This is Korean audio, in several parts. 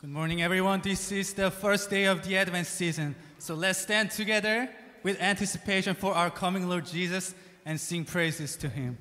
Good morning, everyone. This is the first day of the Advent season. So let's stand together with anticipation for our coming Lord Jesus and sing praises to Him.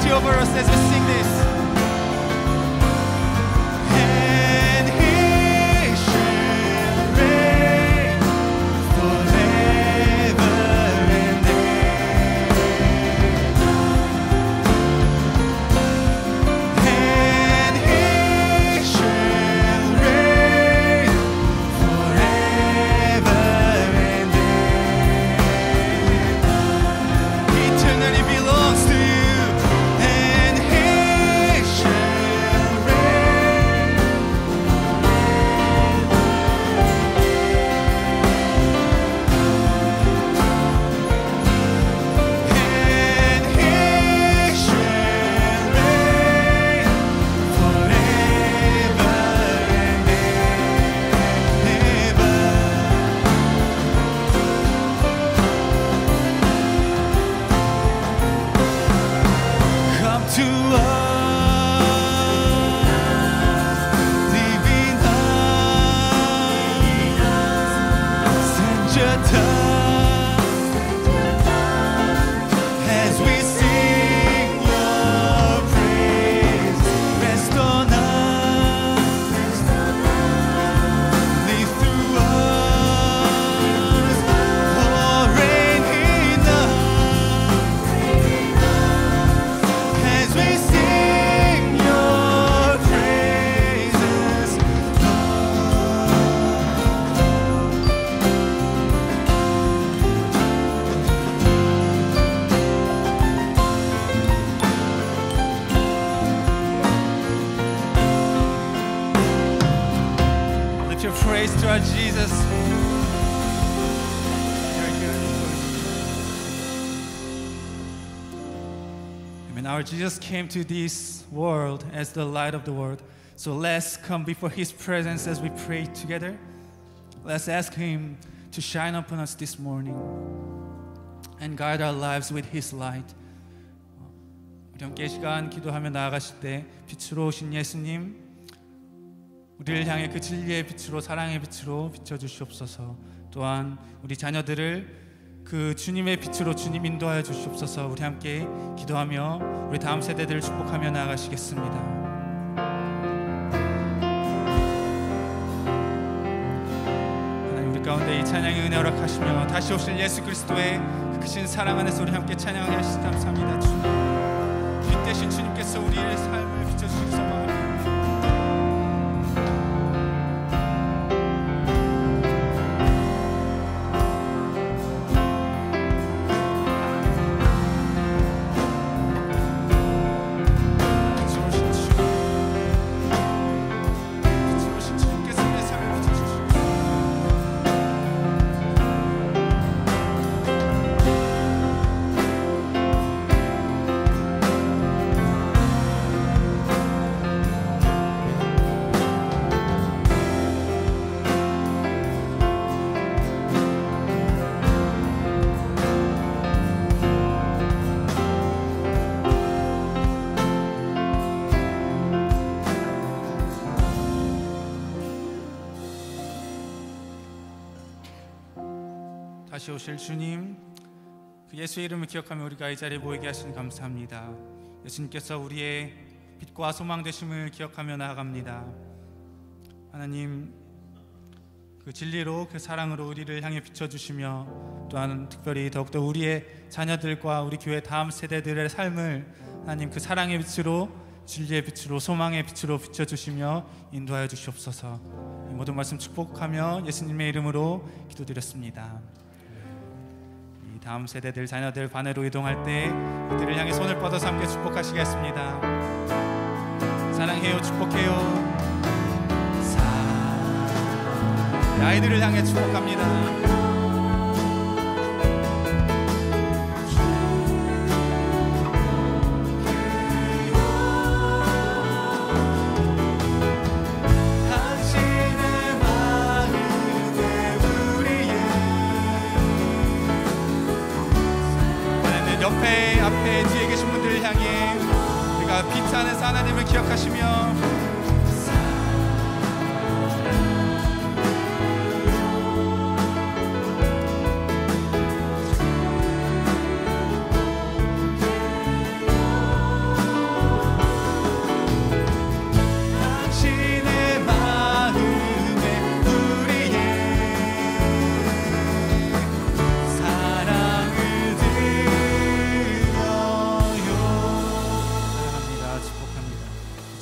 Over us as we sing this. And He shall reign forever and ever. And He shall reign forever and ever. Eternity belongs to you. As we sing your praise. And our Jesus came to this world as the light of the world. So let's come before His presence as we pray together. Let's ask Him to shine upon us this morning and guide our lives with His light. 우리 함께 이 시간 기도하며 나아가실 때 빛으로 오신 예수님, 우리를 향해 그 진리의 빛으로 사랑의 빛으로 비춰주시옵소서. 또한 우리 자녀들을 그 주님의 빛으로 주님 인도하여 주시옵소서. 우리 함께 기도하며 우리 다음 세대들을 축복하며 나아가시겠습니다. 하나님, 우리 가운데 이 찬양의 은혜 허락하시며 다시 오실 예수 그리스도의 그 크신 사랑 안에서 우리 함께 찬양하게 하시니 감사합니다. 주님, 빛 대신 주님께서 우리의 삶을 비춰주시기 소망합니다. 다시 오실 주님, 그 예수의 이름을 기억하며 우리가 이 자리에 모이게 하시니 감사합니다. 예수님께서 우리의 빛과 소망 되심을 기억하며 나아갑니다. 하나님, 그 진리로 그 사랑으로 우리를 향해 비춰주시며 또한 특별히 더욱더 우리의 자녀들과 우리 교회 다음 세대들의 삶을 하나님 그 사랑의 빛으로, 진리의 빛으로, 소망의 빛으로 비춰주시며 인도하여 주시옵소서. 이 모든 말씀 축복하며 예수님의 이름으로 기도드렸습니다. 다음 세대들, 자녀들 반으로 이동할 때 그들을 향해 손을 뻗어서 함께 축복하시겠습니다. 사랑해요, 축복해요. 아이들을 향해 축복합니다. 옆에, 앞에, 뒤에 계신 분들을 향해 우리가 빛 안에서 하나님을 기억하시며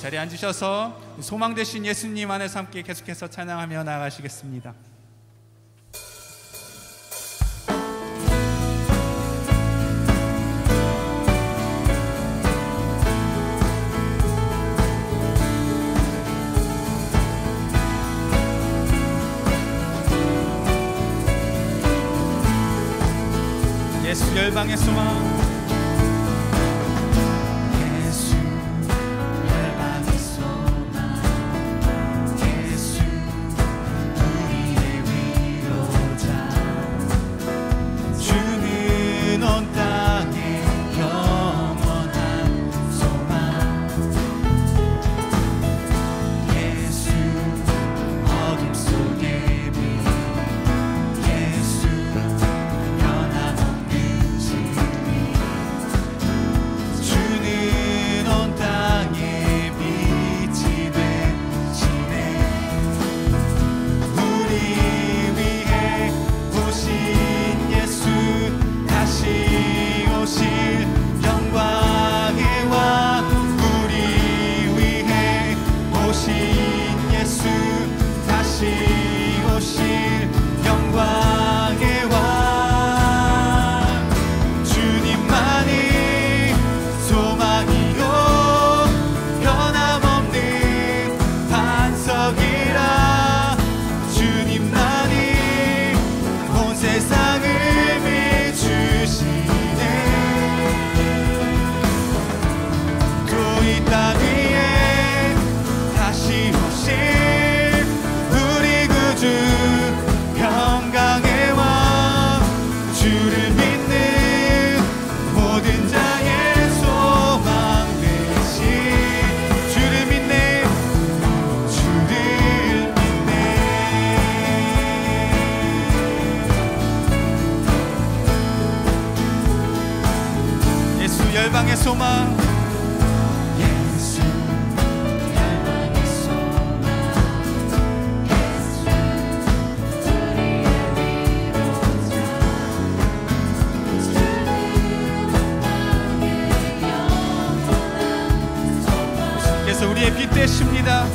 자리에 앉으셔서 소망 되신 예수님 안에서 함께 계속해서 찬양하며 나아가시겠습니다. 예수 열방의 소망, 소망 예수께서 우리의 빛 되십니다.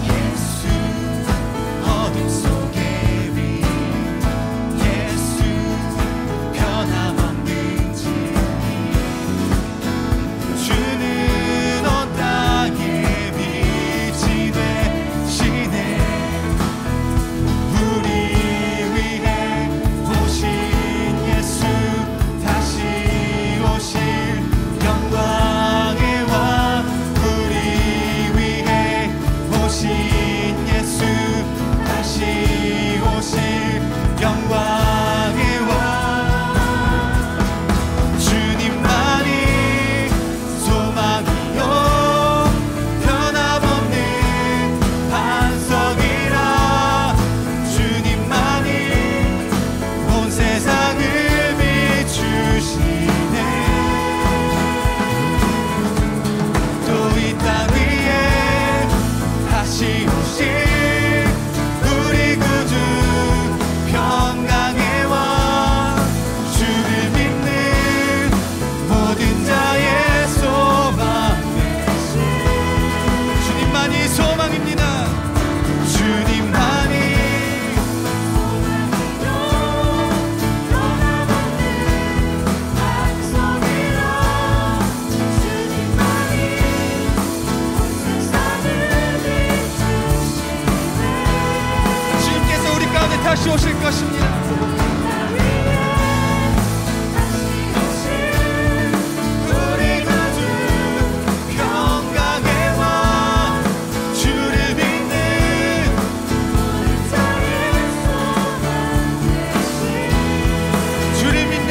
예수 어둠 속에 빛 예수 변함없는 진리 주는 온 땅에 빛이 되시네 우리 위해 오신 예수 다시 오실 영광의 왕 우리 위해 오신 예수 다시 오실 영광의 왕 주님만이 소망이요 변함없는 반석이라 주님만이 온 세상을 비추시네 또 이 땅 위에 다시 오실 우리 구주 평강의 왕 주를 믿는 모든 자의 소망 주님만이 소망입니다. 주님만이 주님께서 우리 가운데 다시 오실 것입니다. 우리 구주 평강의 왕 주를 믿는 주를 믿는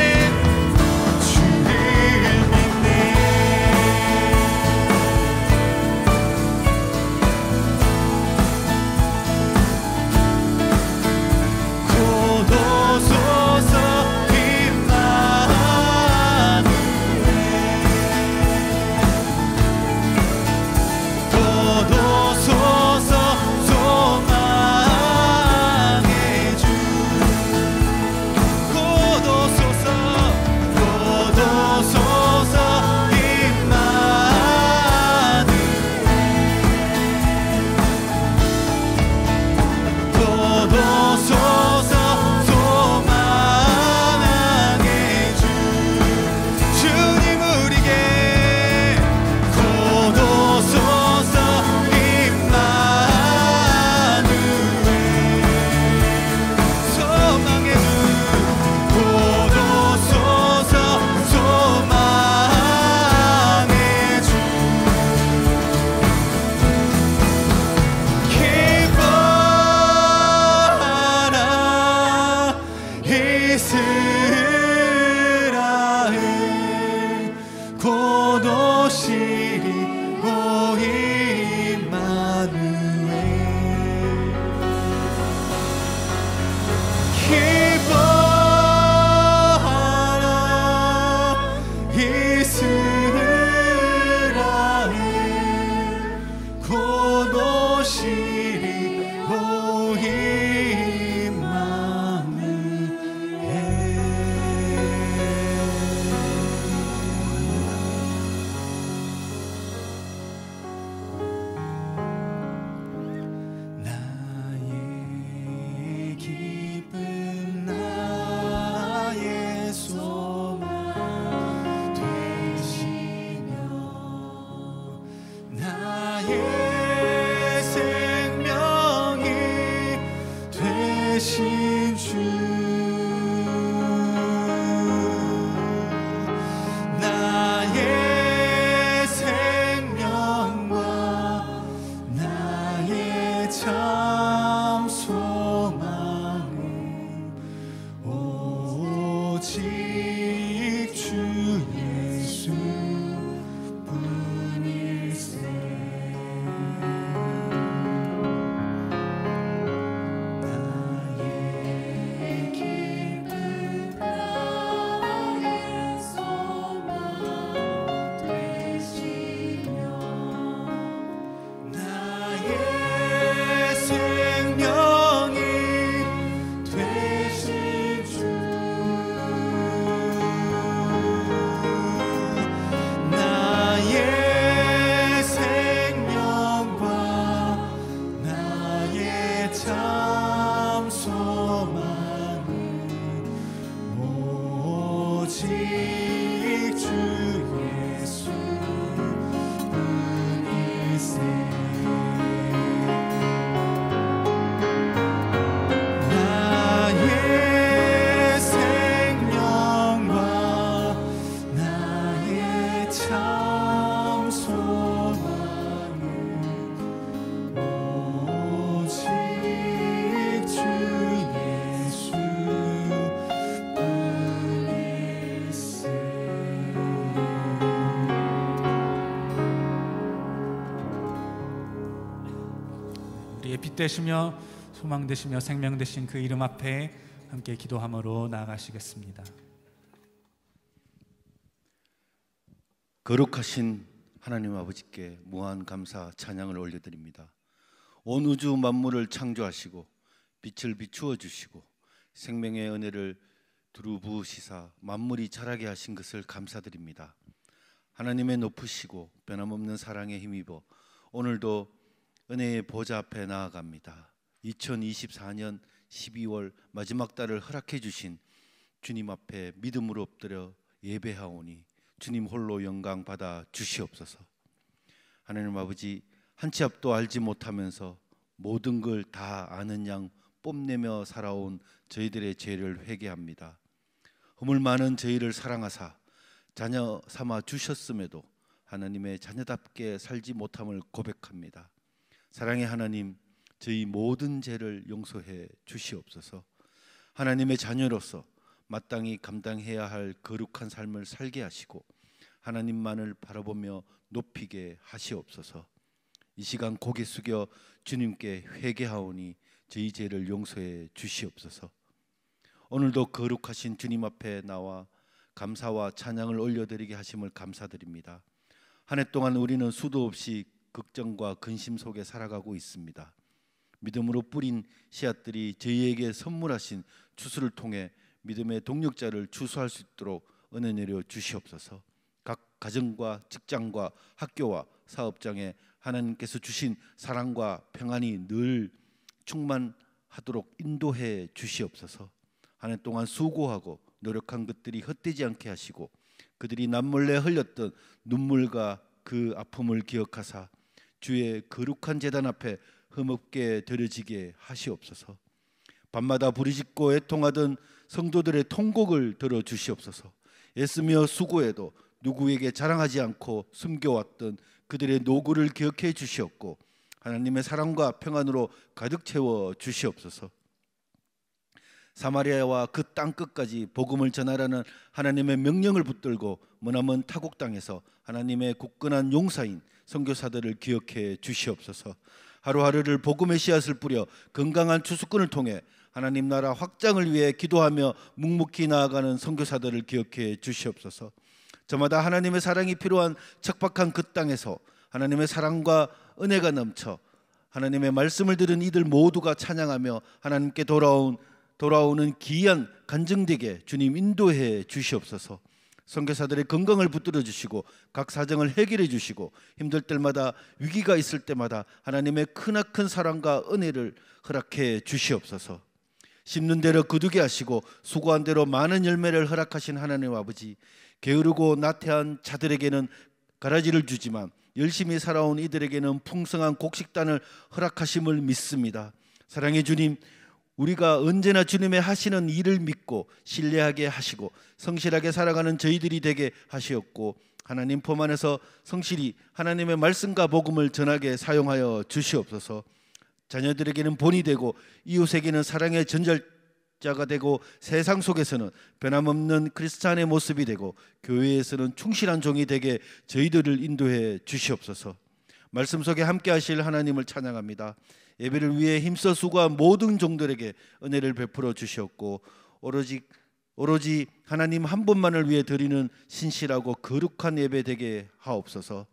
주 예수뿐일세. 나의 생명과 나의 참 소망은 오직 주 예수뿐일세. 우리의 빛 되시며 소망 되시며 생명 되신 그 이름 앞에 함께 기도함으로 나아가시겠습니다. 거룩하신 하나님 아버지께 무한 감사 찬양을 올려드립니다. 온 우주 만물을 창조하시고 빛을 비추어 주시고 생명의 은혜를 두루 부으시사 만물이 자라게 하신 것을 감사드립니다. 하나님의 높으시고 변함없는 사랑에 힘입어 오늘도 은혜의 보좌 앞에 나아갑니다. 2024년 12월 마지막 달을 허락해 주신 주님 앞에 믿음으로 엎드려 예배하오니 주님 홀로 영광 받아 주시옵소서. 하나님 아버지, 한 치 앞도 알지 못하면서 모든 걸 다 아는 양 뽐내며 살아온 저희들의 죄를 회개합니다. 허물 많은 저희를 사랑하사 자녀 삼아 주셨음에도 하나님의 자녀답게 살지 못함을 고백합니다. 사랑의 하나님, 저희 모든 죄를 용서해 주시옵소서. 하나님의 자녀로서 마땅히 감당해야 할 거룩한 삶을 살게 하시고 하나님만을 바라보며 높이게 하시옵소서. 이 시간 고개 숙여 주님께 회개하오니 저희 죄를 용서해 주시옵소서. 오늘도 거룩하신 주님 앞에 나와 감사와 찬양을 올려드리게 하심을 감사드립니다. 한 해 동안 우리는 수도 없이 걱정과 근심 속에 살아가고 있습니다. 믿음으로 뿌린 씨앗들이 저희에게 선물하신 추수를 통해 믿음의 동력자를 추수할 수 있도록 은혜 내려 주시옵소서. 각 가정과 직장과 학교와 사업장에 하나님께서 주신 사랑과 평안이 늘 충만하도록 인도해 주시옵소서. 한 해 동안 수고하고 노력한 것들이 헛되지 않게 하시고 그들이 남몰래 흘렸던 눈물과 그 아픔을 기억하사 주의 거룩한 제단 앞에 흠없게 드려지게 하시옵소서. 밤마다 부르짖고 애통하던 성도들의 통곡을 들어주시옵소서. 애쓰며 수고해도 누구에게 자랑하지 않고 숨겨왔던 그들의 노고를 기억해 주시옵고 하나님의 사랑과 평안으로 가득 채워 주시옵소서. 사마리아와 그 땅끝까지 복음을 전하라는 하나님의 명령을 붙들고 머나먼 타국 땅에서 하나님의 굳건한 용사인 선교사들을 기억해 주시옵소서. 하루하루를 복음의 씨앗을 뿌려 건강한 추수꾼을 통해 하나님 나라 확장을 위해 기도하며 묵묵히 나아가는 선교사들을 기억해 주시옵소서. 저마다 하나님의 사랑이 필요한 척박한 그 땅에서 하나님의 사랑과 은혜가 넘쳐 하나님의 말씀을 들은 이들 모두가 찬양하며 하나님께 돌아오는 기이한 간증되게 주님 인도해 주시옵소서. 선교사들의 건강을 붙들어 주시고 각 사정을 해결해 주시고 힘들 때마다 위기가 있을 때마다 하나님의 크나큰 사랑과 은혜를 허락해 주시옵소서. 심는 대로 거두게 하시고 수고한 대로 많은 열매를 허락하신 하나님 아버지, 게으르고 나태한 자들에게는 가라지를 주지만 열심히 살아온 이들에게는 풍성한 곡식단을 허락하심을 믿습니다. 사랑의 주님, 우리가 언제나 주님의 하시는 일을 믿고 신뢰하게 하시고 성실하게 살아가는 저희들이 되게 하시옵고 하나님 품 안에서 성실히 하나님의 말씀과 복음을 전하게 사용하여 주시옵소서. 자녀들에게는 본이 되고 이웃에게는 사랑의 전달자가 되고 세상 속에서는 변함없는 크리스찬의 모습이 되고 교회에서는 충실한 종이 되게 저희들을 인도해 주시옵소서. 말씀 속에 함께 하실 하나님을 찬양합니다. 예배를 위해 힘써 수고한 모든 종들에게 은혜를 베풀어 주시옵고 오로지 하나님 한 분만을 위해 드리는 신실하고 거룩한 예배 되게 하옵소서.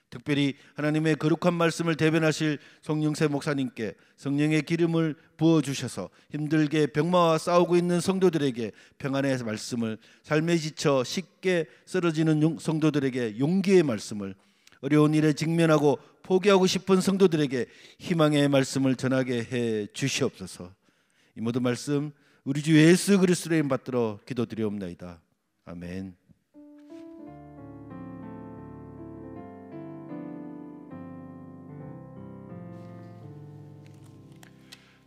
특별히 하나님의 거룩한 말씀을 대변하실 송영세 목사님께 성령의 기름을 부어주셔서 힘들게 병마와 싸우고 있는 성도들에게 평안의 말씀을, 삶에 지쳐 쉽게 쓰러지는 성도들에게 용기의 말씀을, 어려운 일에 직면하고 포기하고 싶은 성도들에게 희망의 말씀을 전하게 해 주시옵소서. 이 모든 말씀 우리 주 예수 그리스도의 이름 받들어 기도드리옵나이다. 아멘.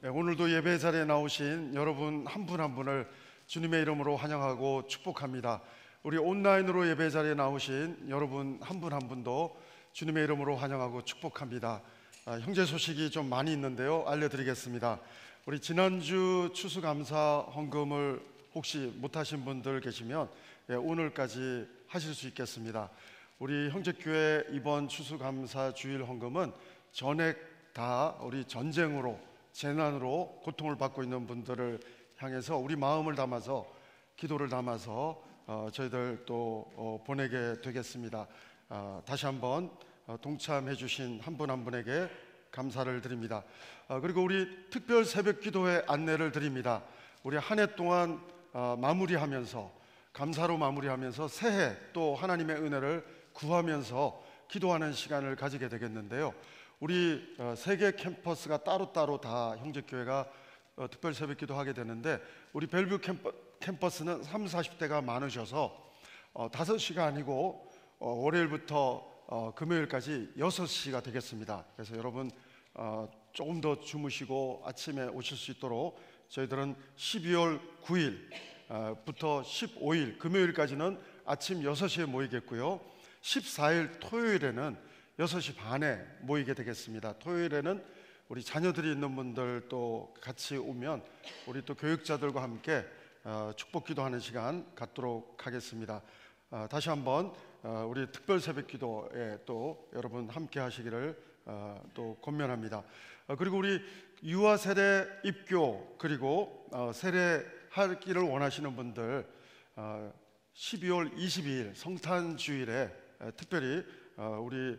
네, 오늘도 예배 자리에 나오신 여러분 한 분 한 분을 주님의 이름으로 환영하고 축복합니다. 우리 온라인으로 예배 자리에 나오신 여러분 한 분 한 분도 주님의 이름으로 환영하고 축복합니다. 형제 소식이 좀 많이 있는데요, 알려드리겠습니다. 우리 지난주 추수감사 헌금을 혹시 못하신 분들 계시면 오늘까지 하실 수 있겠습니다. 우리 형제교회 이번 추수감사 주일 헌금은 전액 다 우리 전쟁으로, 재난으로 고통을 받고 있는 분들을 향해서 우리 마음을 담아서, 기도를 담아서 저희들 또 보내게 되겠습니다. 다시 한번 동참해 주신 한 분 한 분에게 감사를 드립니다. 그리고 우리 특별 새벽 기도회 안내를 드립니다. 우리 한 해 동안 마무리하면서, 감사로 마무리하면서 새해 또 하나님의 은혜를 구하면서 기도하는 시간을 가지게 되겠는데요, 우리 세 개 캠퍼스가 따로따로 다 형제교회가 특별 새벽 기도하게 되는데, 우리 벨뷰 캠퍼스는 30, 40대가 많으셔서 5시가 아니고 월요일부터 금요일까지 6시가 되겠습니다. 그래서 여러분 조금 더 주무시고 아침에 오실 수 있도록 저희들은 12월 9일부터 15일 금요일까지는 아침 6시에 모이겠고요, 14일 토요일에는 6시 반에 모이게 되겠습니다. 토요일에는 우리 자녀들이 있는 분들 또 같이 오면 우리 또 교육자들과 함께 축복 기도하는 시간 갖도록 하겠습니다. 다시 한번 우리 특별 새벽 기도에 또 여러분 함께 하시기를 또 권면합니다. 그리고 우리 유아 세례 입교, 그리고 세례하기를 원하시는 분들 12월 22일 성탄 주일에 특별히 우리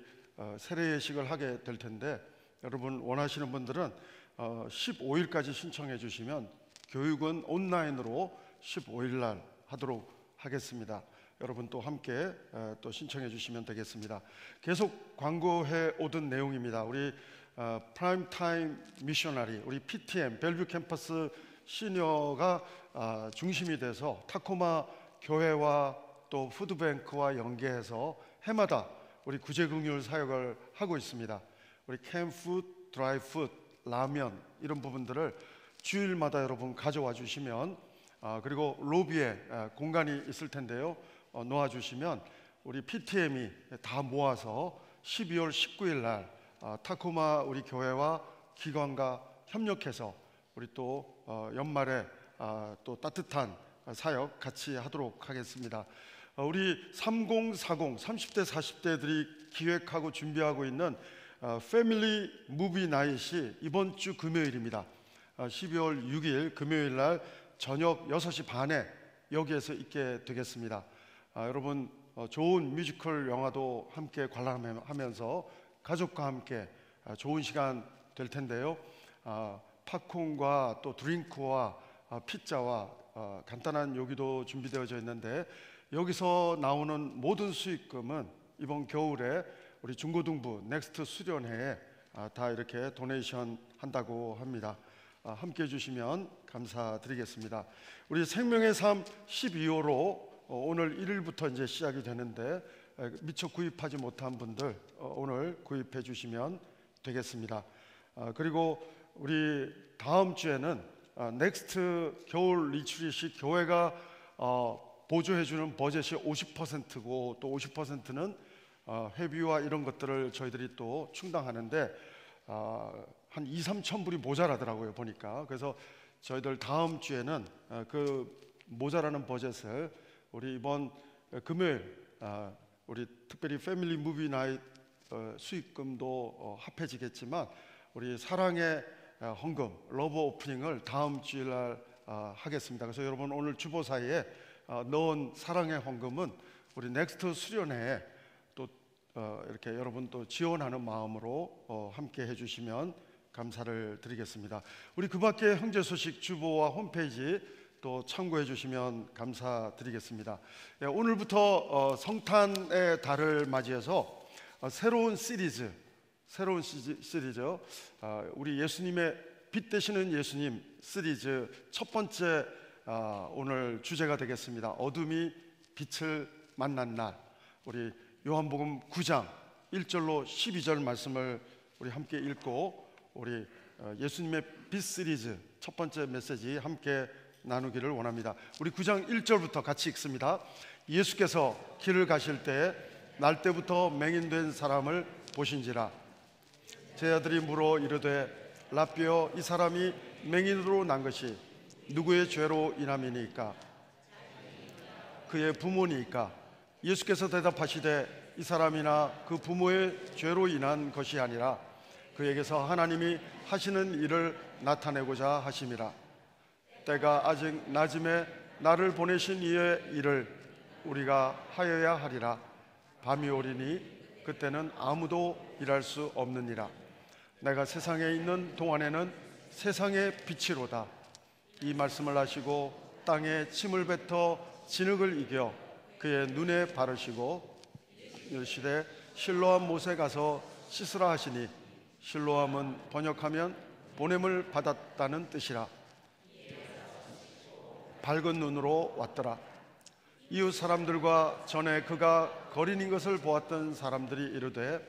세례 예식을 하게 될 텐데, 여러분 원하시는 분들은 15일까지 신청해 주시면 교육은 온라인으로 15일 날 하도록 하겠습니다. 여러분 또 함께 또 신청해 주시면 되겠습니다. 계속 광고해 오던 내용입니다. 우리 프라임 타임 미셔너리, 우리 PTM 벨뷰 캠퍼스 시니어가 중심이 돼서 타코마 교회와 또 푸드뱅크와 연계해서 해마다 우리 구제금융 사역을 하고 있습니다. 우리 캔푸드, 드라이푸드, 라면 이런 부분들을 주일마다 여러분 가져와 주시면, 그리고 로비에 공간이 있을 텐데요, 놓아주시면 우리 PTM이 다 모아서 12월 19일 날 타코마 우리 교회와 기관과 협력해서 우리 또 연말에 또 따뜻한 사역 같이 하도록 하겠습니다. 우리 3040, 30대 40대들이 기획하고 준비하고 있는 패밀리 무비 나잇이 이번 주 금요일입니다. 12월 6일 금요일 날 저녁 6시 반에 여기에서 있게 되겠습니다. 여러분 좋은 뮤지컬 영화도 함께 관람하면서 가족과 함께 좋은 시간 될 텐데요, 팝콘과 또 드링크와 피자와 간단한 요기도 준비되어져 있는데, 여기서 나오는 모든 수익금은 이번 겨울에 우리 중고등부 넥스트 수련회에 다 이렇게 도네이션 한다고 합니다. 함께 해주시면 감사드리겠습니다. 우리 생명의 삶 12호로 오늘 1일부터 이제 시작이 되는데, 미처 구입하지 못한 분들 오늘 구입해 주시면 되겠습니다. 그리고 우리 다음 주에는 넥스트 겨울 리트릿이 교회가 보조해 주는 버젯이 50%고 또 50%는 회비와 이런 것들을 저희들이 또 충당하는데 한 2, 3천 불이 모자라더라고요 보니까. 그래서 저희들 다음 주에는 그 모자라는 버젯을 우리 이번 금요일 우리 특별히 패밀리 무비 나잇 수익금도 합해지겠지만 우리 사랑의 헌금 러브 오프닝을 다음 주일날 하겠습니다. 그래서 여러분 오늘 주보 사이에 넣은 사랑의 헌금은 우리 넥스트 수련회에 또 이렇게 여러분 또 지원하는 마음으로 함께 해주시면 감사를 드리겠습니다. 우리 그 밖에 형제 소식 주보와 홈페이지 또 참고해 주시면 감사드리겠습니다. 오늘부터 성탄의 달을 맞이해서 새로운 시리즈 우리 예수님의 빛 되시는 예수님 시리즈 첫 번째 오늘 주제가 되겠습니다. 어둠이 빛을 만난 날, 우리 요한복음 9장 1절로 12절 말씀을 우리 함께 읽고 우리 예수님의 빛 시리즈 첫 번째 메시지 함께 나누기를 원합니다. 우리 9장 1절부터 같이 읽습니다. 예수께서 길을 가실 때 날때부터 맹인된 사람을 보신지라. 제자들이 물어 이르되 라삐여, 이 사람이 맹인으로 난 것이 누구의 죄로 인함이니까? 그의 부모니까? 예수께서 대답하시되 이 사람이나 그 부모의 죄로 인한 것이 아니라 그에게서 하나님이 하시는 일을 나타내고자 하심이라. 때가 아직 낮음에 나를 보내신 이의 일을 우리가 하여야 하리라. 밤이 오리니 그때는 아무도 일할 수 없느니라. 내가 세상에 있는 동안에는 세상의 빛이로다. 이 말씀을 하시고 땅에 침을 뱉어 진흙을 이겨 그의 눈에 바르시고 이르시되 실로암 못에 가서 씻으라 하시니, 실로암은 번역하면 보냄을 받았다는 뜻이라. 밝은 눈으로 왔더라. 이웃 사람들과 전에 그가 거린인 것을 보았던 사람들이 이르되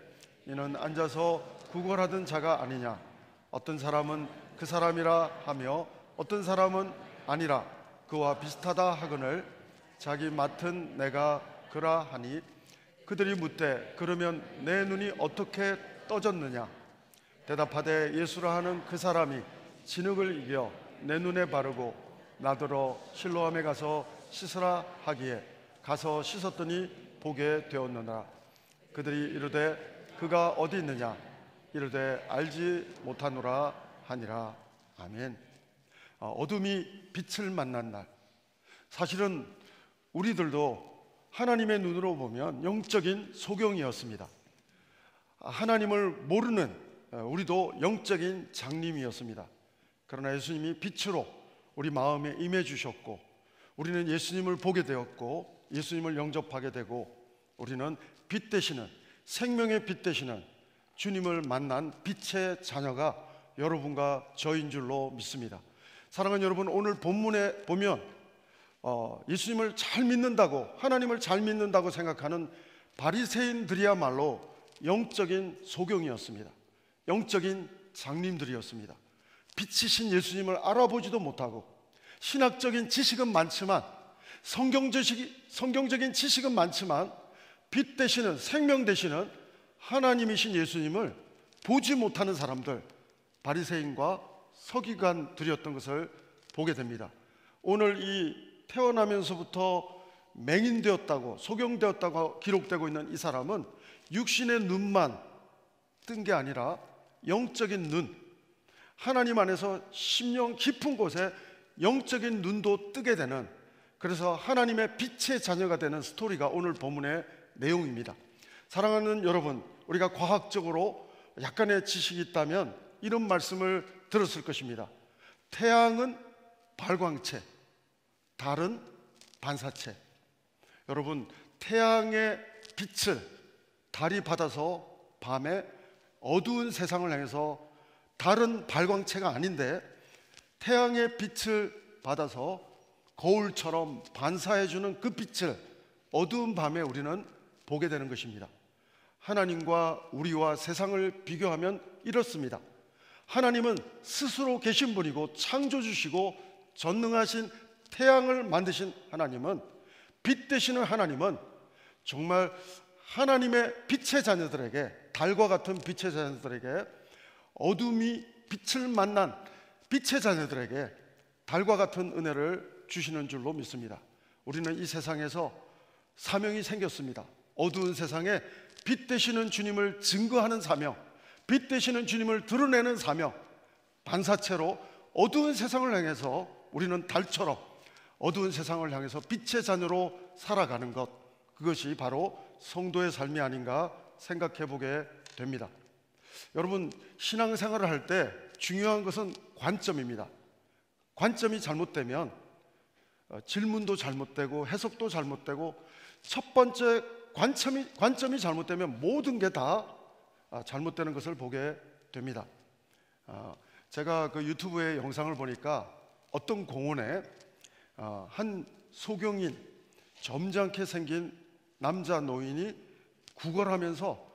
이는 앉아서 구걸하던 자가 아니냐. 어떤 사람은 그 사람이라 하며 어떤 사람은 아니라 그와 비슷하다 하거늘 자기 맡은 내가 그라 하니, 그들이 묻되 그러면 내 눈이 어떻게 떠졌느냐. 대답하되 예수라 하는 그 사람이 진흙을 이겨 내 눈에 바르고 나더러 실로암에 가서 씻으라 하기에 가서 씻었더니 보게 되었느니라. 그들이 이르되 그가 어디 있느냐. 이르되 알지 못하노라 하니라. 아멘. 어둠이 빛을 만난 날, 사실은 우리들도 하나님의 눈으로 보면 영적인 소경이었습니다. 하나님을 모르는 우리도 영적인 장님이었습니다. 그러나 예수님이 빛으로 우리 마음에 임해 주셨고 우리는 예수님을 보게 되었고 예수님을 영접하게 되고 우리는 빛 되시는, 생명의 빛 되시는 주님을 만난 빛의 자녀가 여러분과 저인 줄로 믿습니다. 사랑하는 여러분, 오늘 본문에 보면 예수님을 잘 믿는다고, 하나님을 잘 믿는다고 생각하는 바리새인들이야말로 영적인 소경이었습니다. 영적인 장님들이었습니다. 빛이신 예수님을 알아보지도 못하고 신학적인 지식은 많지만, 성경적인 지식은 많지만 빛 되시는, 생명 되시는 하나님이신 예수님을 보지 못하는 사람들, 바리새인과 서기관들이었던 것을 보게 됩니다. 오늘 이 태어나면서부터 맹인되었다고, 소경되었다고 기록되고 있는 이 사람은 육신의 눈만 뜬 게 아니라 영적인 눈, 하나님 안에서 심령 깊은 곳에 영적인 눈도 뜨게 되는, 그래서 하나님의 빛의 자녀가 되는 스토리가 오늘 본문의 내용입니다. 사랑하는 여러분, 우리가 과학적으로 약간의 지식이 있다면 이런 말씀을 들었을 것입니다. 태양은 발광체, 달은 반사체. 여러분, 태양의 빛을 달이 받아서 밤에 어두운 세상을 향해서, 달은 발광체가 아닌데 태양의 빛을 받아서 거울처럼 반사해주는 그 빛을 어두운 밤에 우리는 보게 되는 것입니다. 하나님과 우리와 세상을 비교하면 이렇습니다. 하나님은 스스로 계신 분이고 창조주시고 전능하신 태양을 만드신 하나님은, 빛 되시는 하나님은 정말 하나님의 빛의 자녀들에게, 달과 같은 빛의 자녀들에게, 어둠이 빛을 만난 빛의 자녀들에게 달과 같은 은혜를 주시는 줄로 믿습니다. 우리는 이 세상에서 사명이 생겼습니다. 어두운 세상에 빛 되시는 주님을 증거하는 사명, 빛 되시는 주님을 드러내는 사명, 반사체로 어두운 세상을 향해서 우리는 달처럼 어두운 세상을 향해서 빛의 자녀로 살아가는 것, 그것이 바로 성도의 삶이 아닌가 생각해 보게 됩니다. 여러분, 신앙생활을 할 때 중요한 것은 관점입니다. 관점이 잘못되면 질문도 잘못되고 해석도 잘못되고, 첫 번째 관점이 잘못되면 모든 게 다 잘못되는 것을 보게 됩니다. 제가 그 유튜브의 영상을 보니까 어떤 공원에 한 소경인 점잖게 생긴 남자 노인이 구걸하면서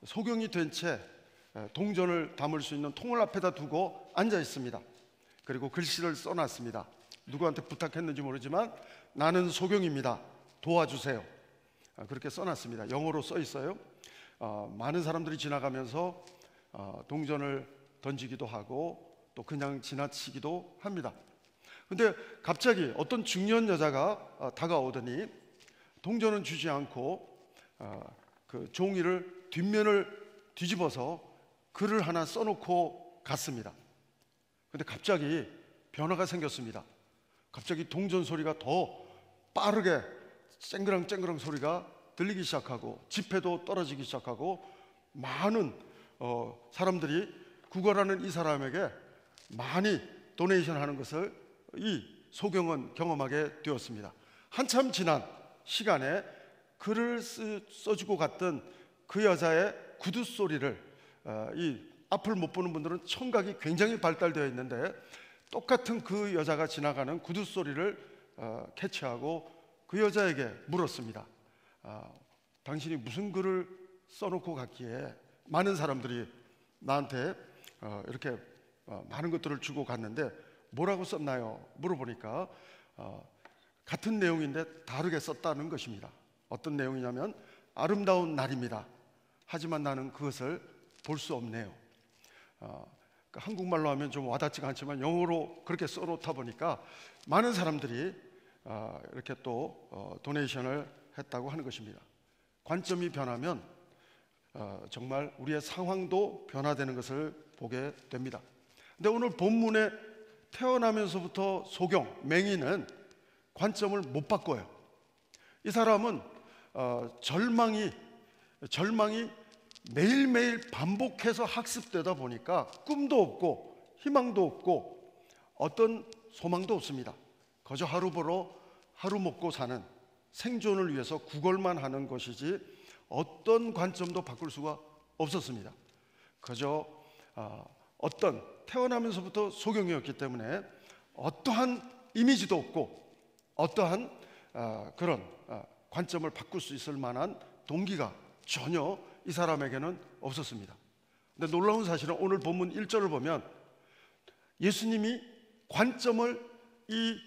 소경이 된 채 동전을 담을 수 있는 통을 앞에다 두고 앉아 있습니다. 그리고 글씨를 써놨습니다. 누구한테 부탁했는지 모르지만 나는 소경입니다. 도와주세요. 그렇게 써놨습니다. 영어로 써 있어요. 많은 사람들이 지나가면서 동전을 던지기도 하고 또 그냥 지나치기도 합니다. 근데 갑자기 어떤 중년 여자가 다가오더니 동전은 주지 않고 그 종이를 뒷면을 뒤집어서 글을 하나 써놓고 갔습니다. 근데 갑자기 변화가 생겼습니다. 갑자기 동전 소리가 더 빠르게 쨍그랑 소리가 들리기 시작하고 지폐도 떨어지기 시작하고 많은 사람들이 구걸하는 이 사람에게 많이 도네이션 하는 것을 이 소경은 경험하게 되었습니다. 한참 지난 시간에 글을 써주고 갔던 그 여자의 구두 소리를 이 앞을 못 보는 분들은 청각이 굉장히 발달되어 있는데 똑같은 그 여자가 지나가는 구두 소리를 캐치하고 그 여자에게 물었습니다. 당신이 무슨 글을 써놓고 갔기에 많은 사람들이 나한테 이렇게 많은 것들을 주고 갔는데 뭐라고 썼나요? 물어보니까 같은 내용인데 다르게 썼다는 것입니다. 어떤 내용이냐면 아름다운 날입니다. 하지만 나는 그것을 볼 수 없네요. 한국말로 하면 좀 와닿지가 않지만 영어로 그렇게 써놓다 보니까 많은 사람들이 이렇게 또 도네이션을 했다고 하는 것입니다. 관점이 변하면 정말 우리의 상황도 변화되는 것을 보게 됩니다. 근데 오늘 본문에 태어나면서부터 소경, 맹인은 관점을 못 바꿔요. 이 사람은 절망이 매일매일 반복해서 학습되다 보니까 꿈도 없고 희망도 없고 어떤 소망도 없습니다. 그저 하루 벌어 하루 먹고 사는 생존을 위해서 구걸만 하는 것이지 어떤 관점도 바꿀 수가 없었습니다. 그저 어떤 태어나면서부터 소경이었기 때문에 어떠한 이미지도 없고 어떠한 그런 관점을 바꿀 수 있을 만한 동기가 전혀 이 사람에게는 없었습니다. 근데 놀라운 사실은 오늘 본문 1절을 보면 예수님이 관점을 이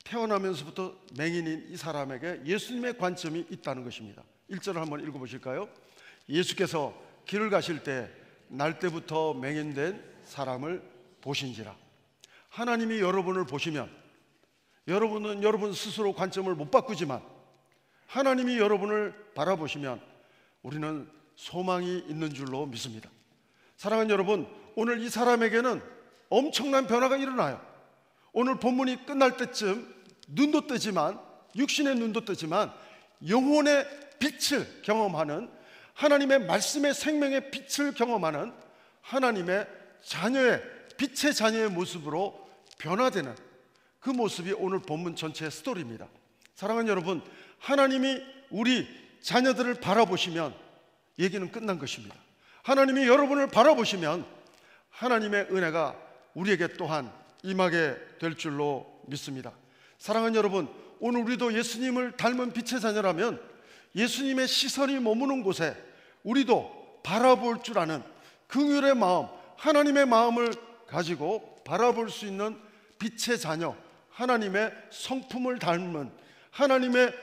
태어나면서부터 맹인인 이 사람에게 예수님의 관점이 있다는 것입니다. 1절을 한번 읽어보실까요? 예수께서 길을 가실 때 날 때부터 맹인된 사람을 보신지라. 하나님이 여러분을 보시면 여러분은 여러분 스스로 관점을 못 바꾸지만 하나님이 여러분을 바라보시면 우리는 소망이 있는 줄로 믿습니다. 사랑하는 여러분, 오늘 이 사람에게는 엄청난 변화가 일어나요. 오늘 본문이 끝날 때쯤 눈도 뜨지만 육신의 눈도 뜨지만 영혼의 빛을 경험하는 하나님의 말씀의 생명의 빛을 경험하는 하나님의 자녀의 빛의 자녀의 모습으로 변화되는 그 모습이 오늘 본문 전체의 스토리입니다. 사랑하는 여러분, 하나님이 우리 자녀들을 바라보시면 얘기는 끝난 것입니다. 하나님이 여러분을 바라보시면 하나님의 은혜가 우리에게 또한 임하게 될 줄로 믿습니다. 사랑하는 여러분, 오늘 우리도 예수님을 닮은 빛의 자녀라면 예수님의 시선이 머무는 곳에 우리도 바라볼 줄 아는 긍휼의 마음, 하나님의 마음을 가지고 바라볼 수 있는 빛의 자녀, 하나님의 성품을 닮은 하나님의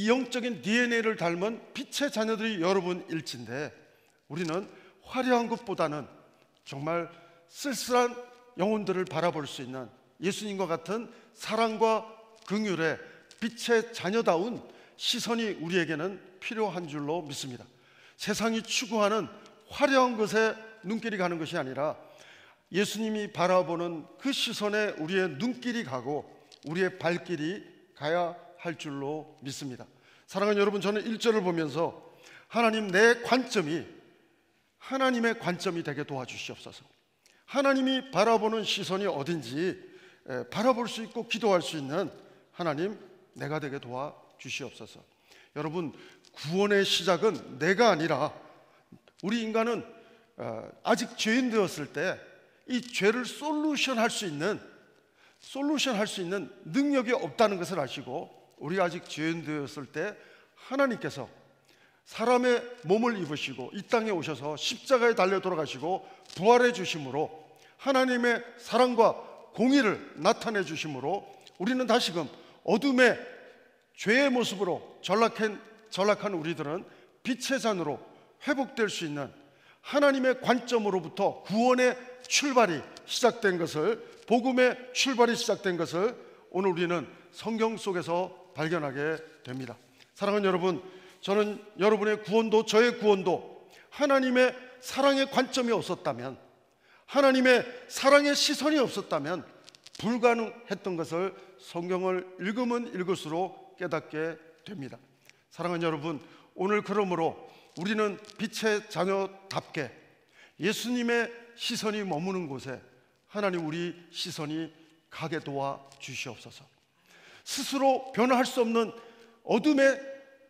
영적인 DNA를 닮은 빛의 자녀들이 여러분일진데 우리는 화려한 것보다는 정말 쓸쓸한 영혼들을 바라볼 수 있는 예수님과 같은 사랑과 긍휼의 빛의 자녀다운 시선이 우리에게는 필요한 줄로 믿습니다. 세상이 추구하는 화려한 것에 눈길이 가는 것이 아니라 예수님이 바라보는 그 시선에 우리의 눈길이 가고 우리의 발길이 가야 할 줄로 믿습니다. 사랑하는 여러분, 저는 1절을 보면서 하나님, 내 관점이 하나님의 관점이 되게 도와주시옵소서. 하나님이 바라보는 시선이 어딘지 바라볼 수 있고 기도할 수 있는 하나님, 내가 되게 도와주시옵소서. 여러분, 구원의 시작은 내가 아니라 우리 인간은 아직 죄인 되었을 때 이 죄를 솔루션 할 수 있는 능력이 없다는 것을 아시고 우리가 아직 죄인 되었을 때 하나님께서 사람의 몸을 입으시고 이 땅에 오셔서 십자가에 달려 돌아가시고 부활해 주심으로 하나님의 사랑과 공의를 나타내 주심으로 우리는 다시금 어둠의 죄의 모습으로 전락한 우리들은 빛의 잔으로 회복될 수 있는 하나님의 관점으로부터 구원의 출발이 시작된 것을, 복음의 출발이 시작된 것을 오늘 우리는 성경 속에서 발견하게 됩니다. 사랑하는 여러분, 저는 여러분의 구원도 저의 구원도 하나님의 사랑의 관점이 없었다면, 하나님의 사랑의 시선이 없었다면 불가능했던 것을 성경을 읽으면 읽을수록 깨닫게 됩니다. 사랑하는 여러분, 오늘 그러므로 우리는 빛의 자녀답게 예수님의 시선이 머무는 곳에 하나님 우리 시선이 가게 도와 주시옵소서. 스스로 변화할 수 없는 어둠에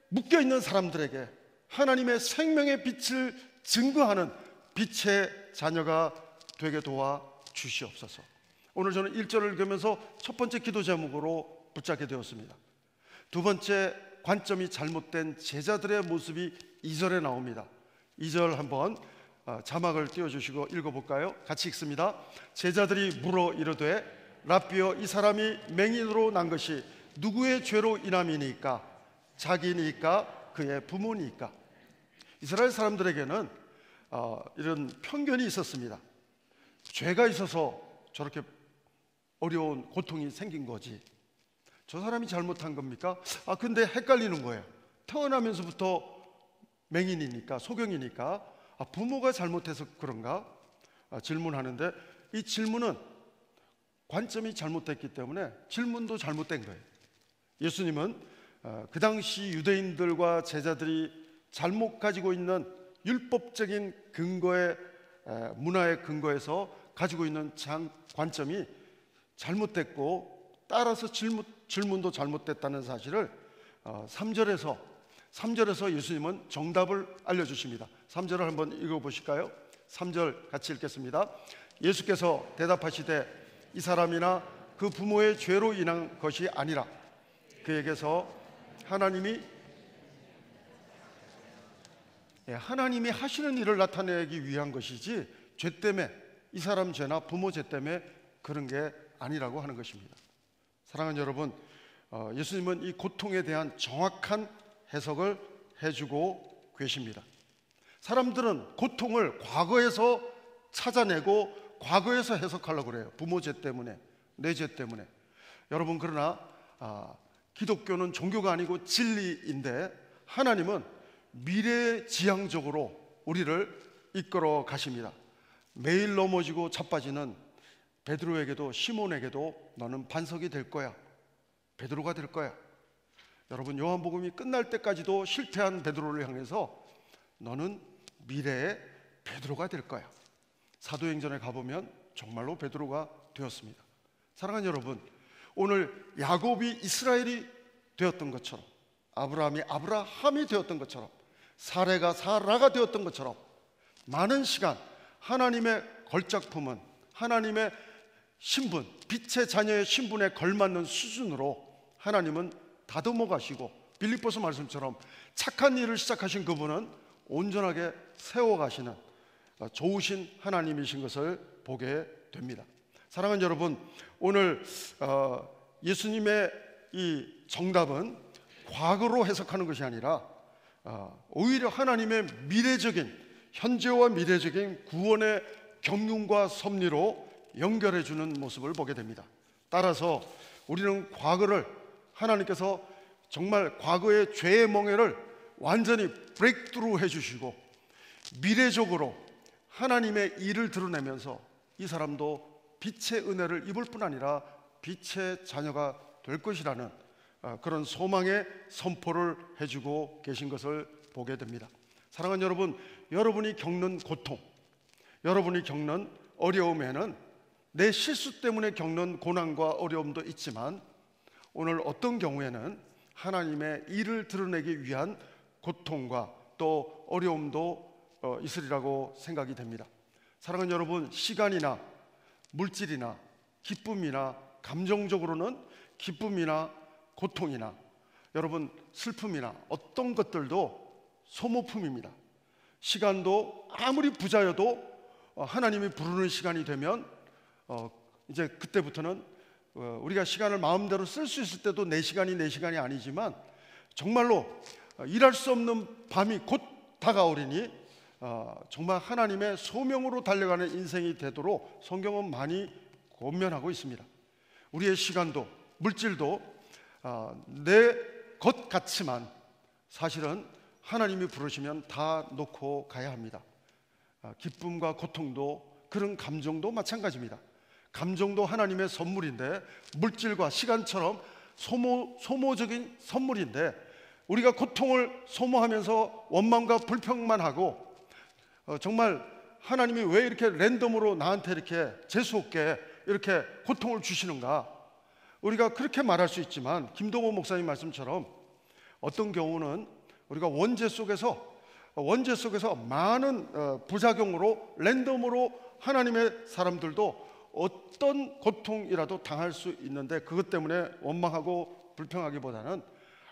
묶여있는 사람들에게 하나님의 생명의 빛을 증거하는 빛의 자녀가 되게 도와 주시옵소서. 오늘 저는 1절을 읽으면서 첫 번째 기도 제목으로 붙잡게 되었습니다. 두 번째 관점이 잘못된 제자들의 모습이 2절에 나옵니다. 2절 한번 자막을 띄워주시고 읽어볼까요? 같이 읽습니다. 제자들이 물어 이르되 라삐여, 이 사람이 맹인으로 난 것이 누구의 죄로 인함이니까? 자기니까 그의 부모니까? 이스라엘 사람들에게는 이런 편견이 있었습니다. 죄가 있어서 저렇게 어려운 고통이 생긴 거지, 저 사람이 잘못한 겁니까? 근데 헷갈리는 거예요. 태어나면서부터 맹인이니까, 소경이니까 부모가 잘못해서 그런가? 질문하는데 이 질문은 관점이 잘못됐기 때문에 질문도 잘못된 거예요. 예수님은 그 당시 유대인들과 제자들이 잘못 가지고 있는 율법적인 근거의 문화의 근거에서 가지고 있는 관점이 잘못됐고, 따라서 질문도 잘못됐다는 사실을 3절에서 예수님은 정답을 알려주십니다. 3절을 한번 읽어보실까요? 3절 같이 읽겠습니다. 예수께서 대답하시되 이 사람이나 그 부모의 죄로 인한 것이 아니라 그에게서 하나님이 하시는 일을 나타내기 위한 것이지, 죄 때문에, 이 사람 죄나 부모 죄 때문에 그런 게 아니라고 하는 것입니다. 사랑하는 여러분, 예수님은 이 고통에 대한 정확한 해석을 해주고 계십니다. 사람들은 고통을 과거에서 찾아내고 과거에서 해석하려고 그래요. 부모 죄 때문에, 내 죄 때문에. 여러분, 그러나 기독교는 종교가 아니고 진리인데 하나님은 미래지향적으로 우리를 이끌어 가십니다. 매일 넘어지고 자빠지는 베드로에게도, 시몬에게도 너는 반석이 될 거야, 베드로가 될 거야. 여러분, 요한복음이 끝날 때까지도 실패한 베드로를 향해서 너는 미래의 베드로가 될 거야. 사도행전에 가보면 정말로 베드로가 되었습니다. 사랑하는 여러분, 오늘 야곱이 이스라엘이 되었던 것처럼, 아브라함이 아브라함이 되었던 것처럼, 사레가 사라가 되었던 것처럼 많은 시간 하나님의 걸작품은 하나님의 신분, 빛의 자녀의 신분에 걸맞는 수준으로 하나님은 다듬어 가시고, 빌립보서 말씀처럼 착한 일을 시작하신 그분은 온전하게 세워 가시는 좋으신 하나님이신 것을 보게 됩니다. 사랑하는 여러분, 오늘 예수님의 이 정답은 과거로 해석하는 것이 아니라 오히려 하나님의 미래적인, 현재와 미래적인 구원의 경륜과 섭리로 연결해 주는 모습을 보게 됩니다. 따라서 우리는 과거를, 하나님께서 정말 과거의 죄의 멍에를 완전히 브레이크트루 해주시고 미래적으로 하나님의 일을 드러내면서 이 사람도 빛의 은혜를 입을 뿐 아니라 빛의 자녀가 될 것이라는 그런 소망의 선포를 해주고 계신 것을 보게 됩니다. 사랑하는 여러분, 여러분이 겪는 고통, 여러분이 겪는 어려움에는 내 실수 때문에 겪는 고난과 어려움도 있지만 오늘 어떤 경우에는 하나님의 일을 드러내기 위한 고통과 또 어려움도 있으리라고 생각이 됩니다. 사랑하는 여러분, 시간이나 물질이나 기쁨이나 감정적으로는 기쁨이나 고통이나 여러분, 슬픔이나 어떤 것들도 소모품입니다. 시간도 아무리 부자여도 하나님이 부르는 시간이 되면 이제 그때부터는 우리가 시간을 마음대로 쓸 수 있을 때도 내 시간이 아니지만 정말로 일할 수 없는 밤이 곧 다가오리니 정말 하나님의 소명으로 달려가는 인생이 되도록 성경은 많이 권면하고 있습니다. 우리의 시간도 물질도 내 것 같지만 사실은 하나님이 부르시면 다 놓고 가야 합니다. 기쁨과 고통도, 그런 감정도 마찬가지입니다. 감정도 하나님의 선물인데, 물질과 시간처럼 소모적인 선물인데, 우리가 고통을 소모하면서 원망과 불평만 하고 정말 하나님이 왜 이렇게 랜덤으로 나한테 이렇게 재수없게 이렇게 고통을 주시는가, 우리가 그렇게 말할 수 있지만 김동호 목사님 말씀처럼 어떤 경우는 우리가 원죄 속에서 많은 부작용으로 랜덤으로 하나님의 사람들도 어떤 고통이라도 당할 수 있는데, 그것 때문에 원망하고 불평하기보다는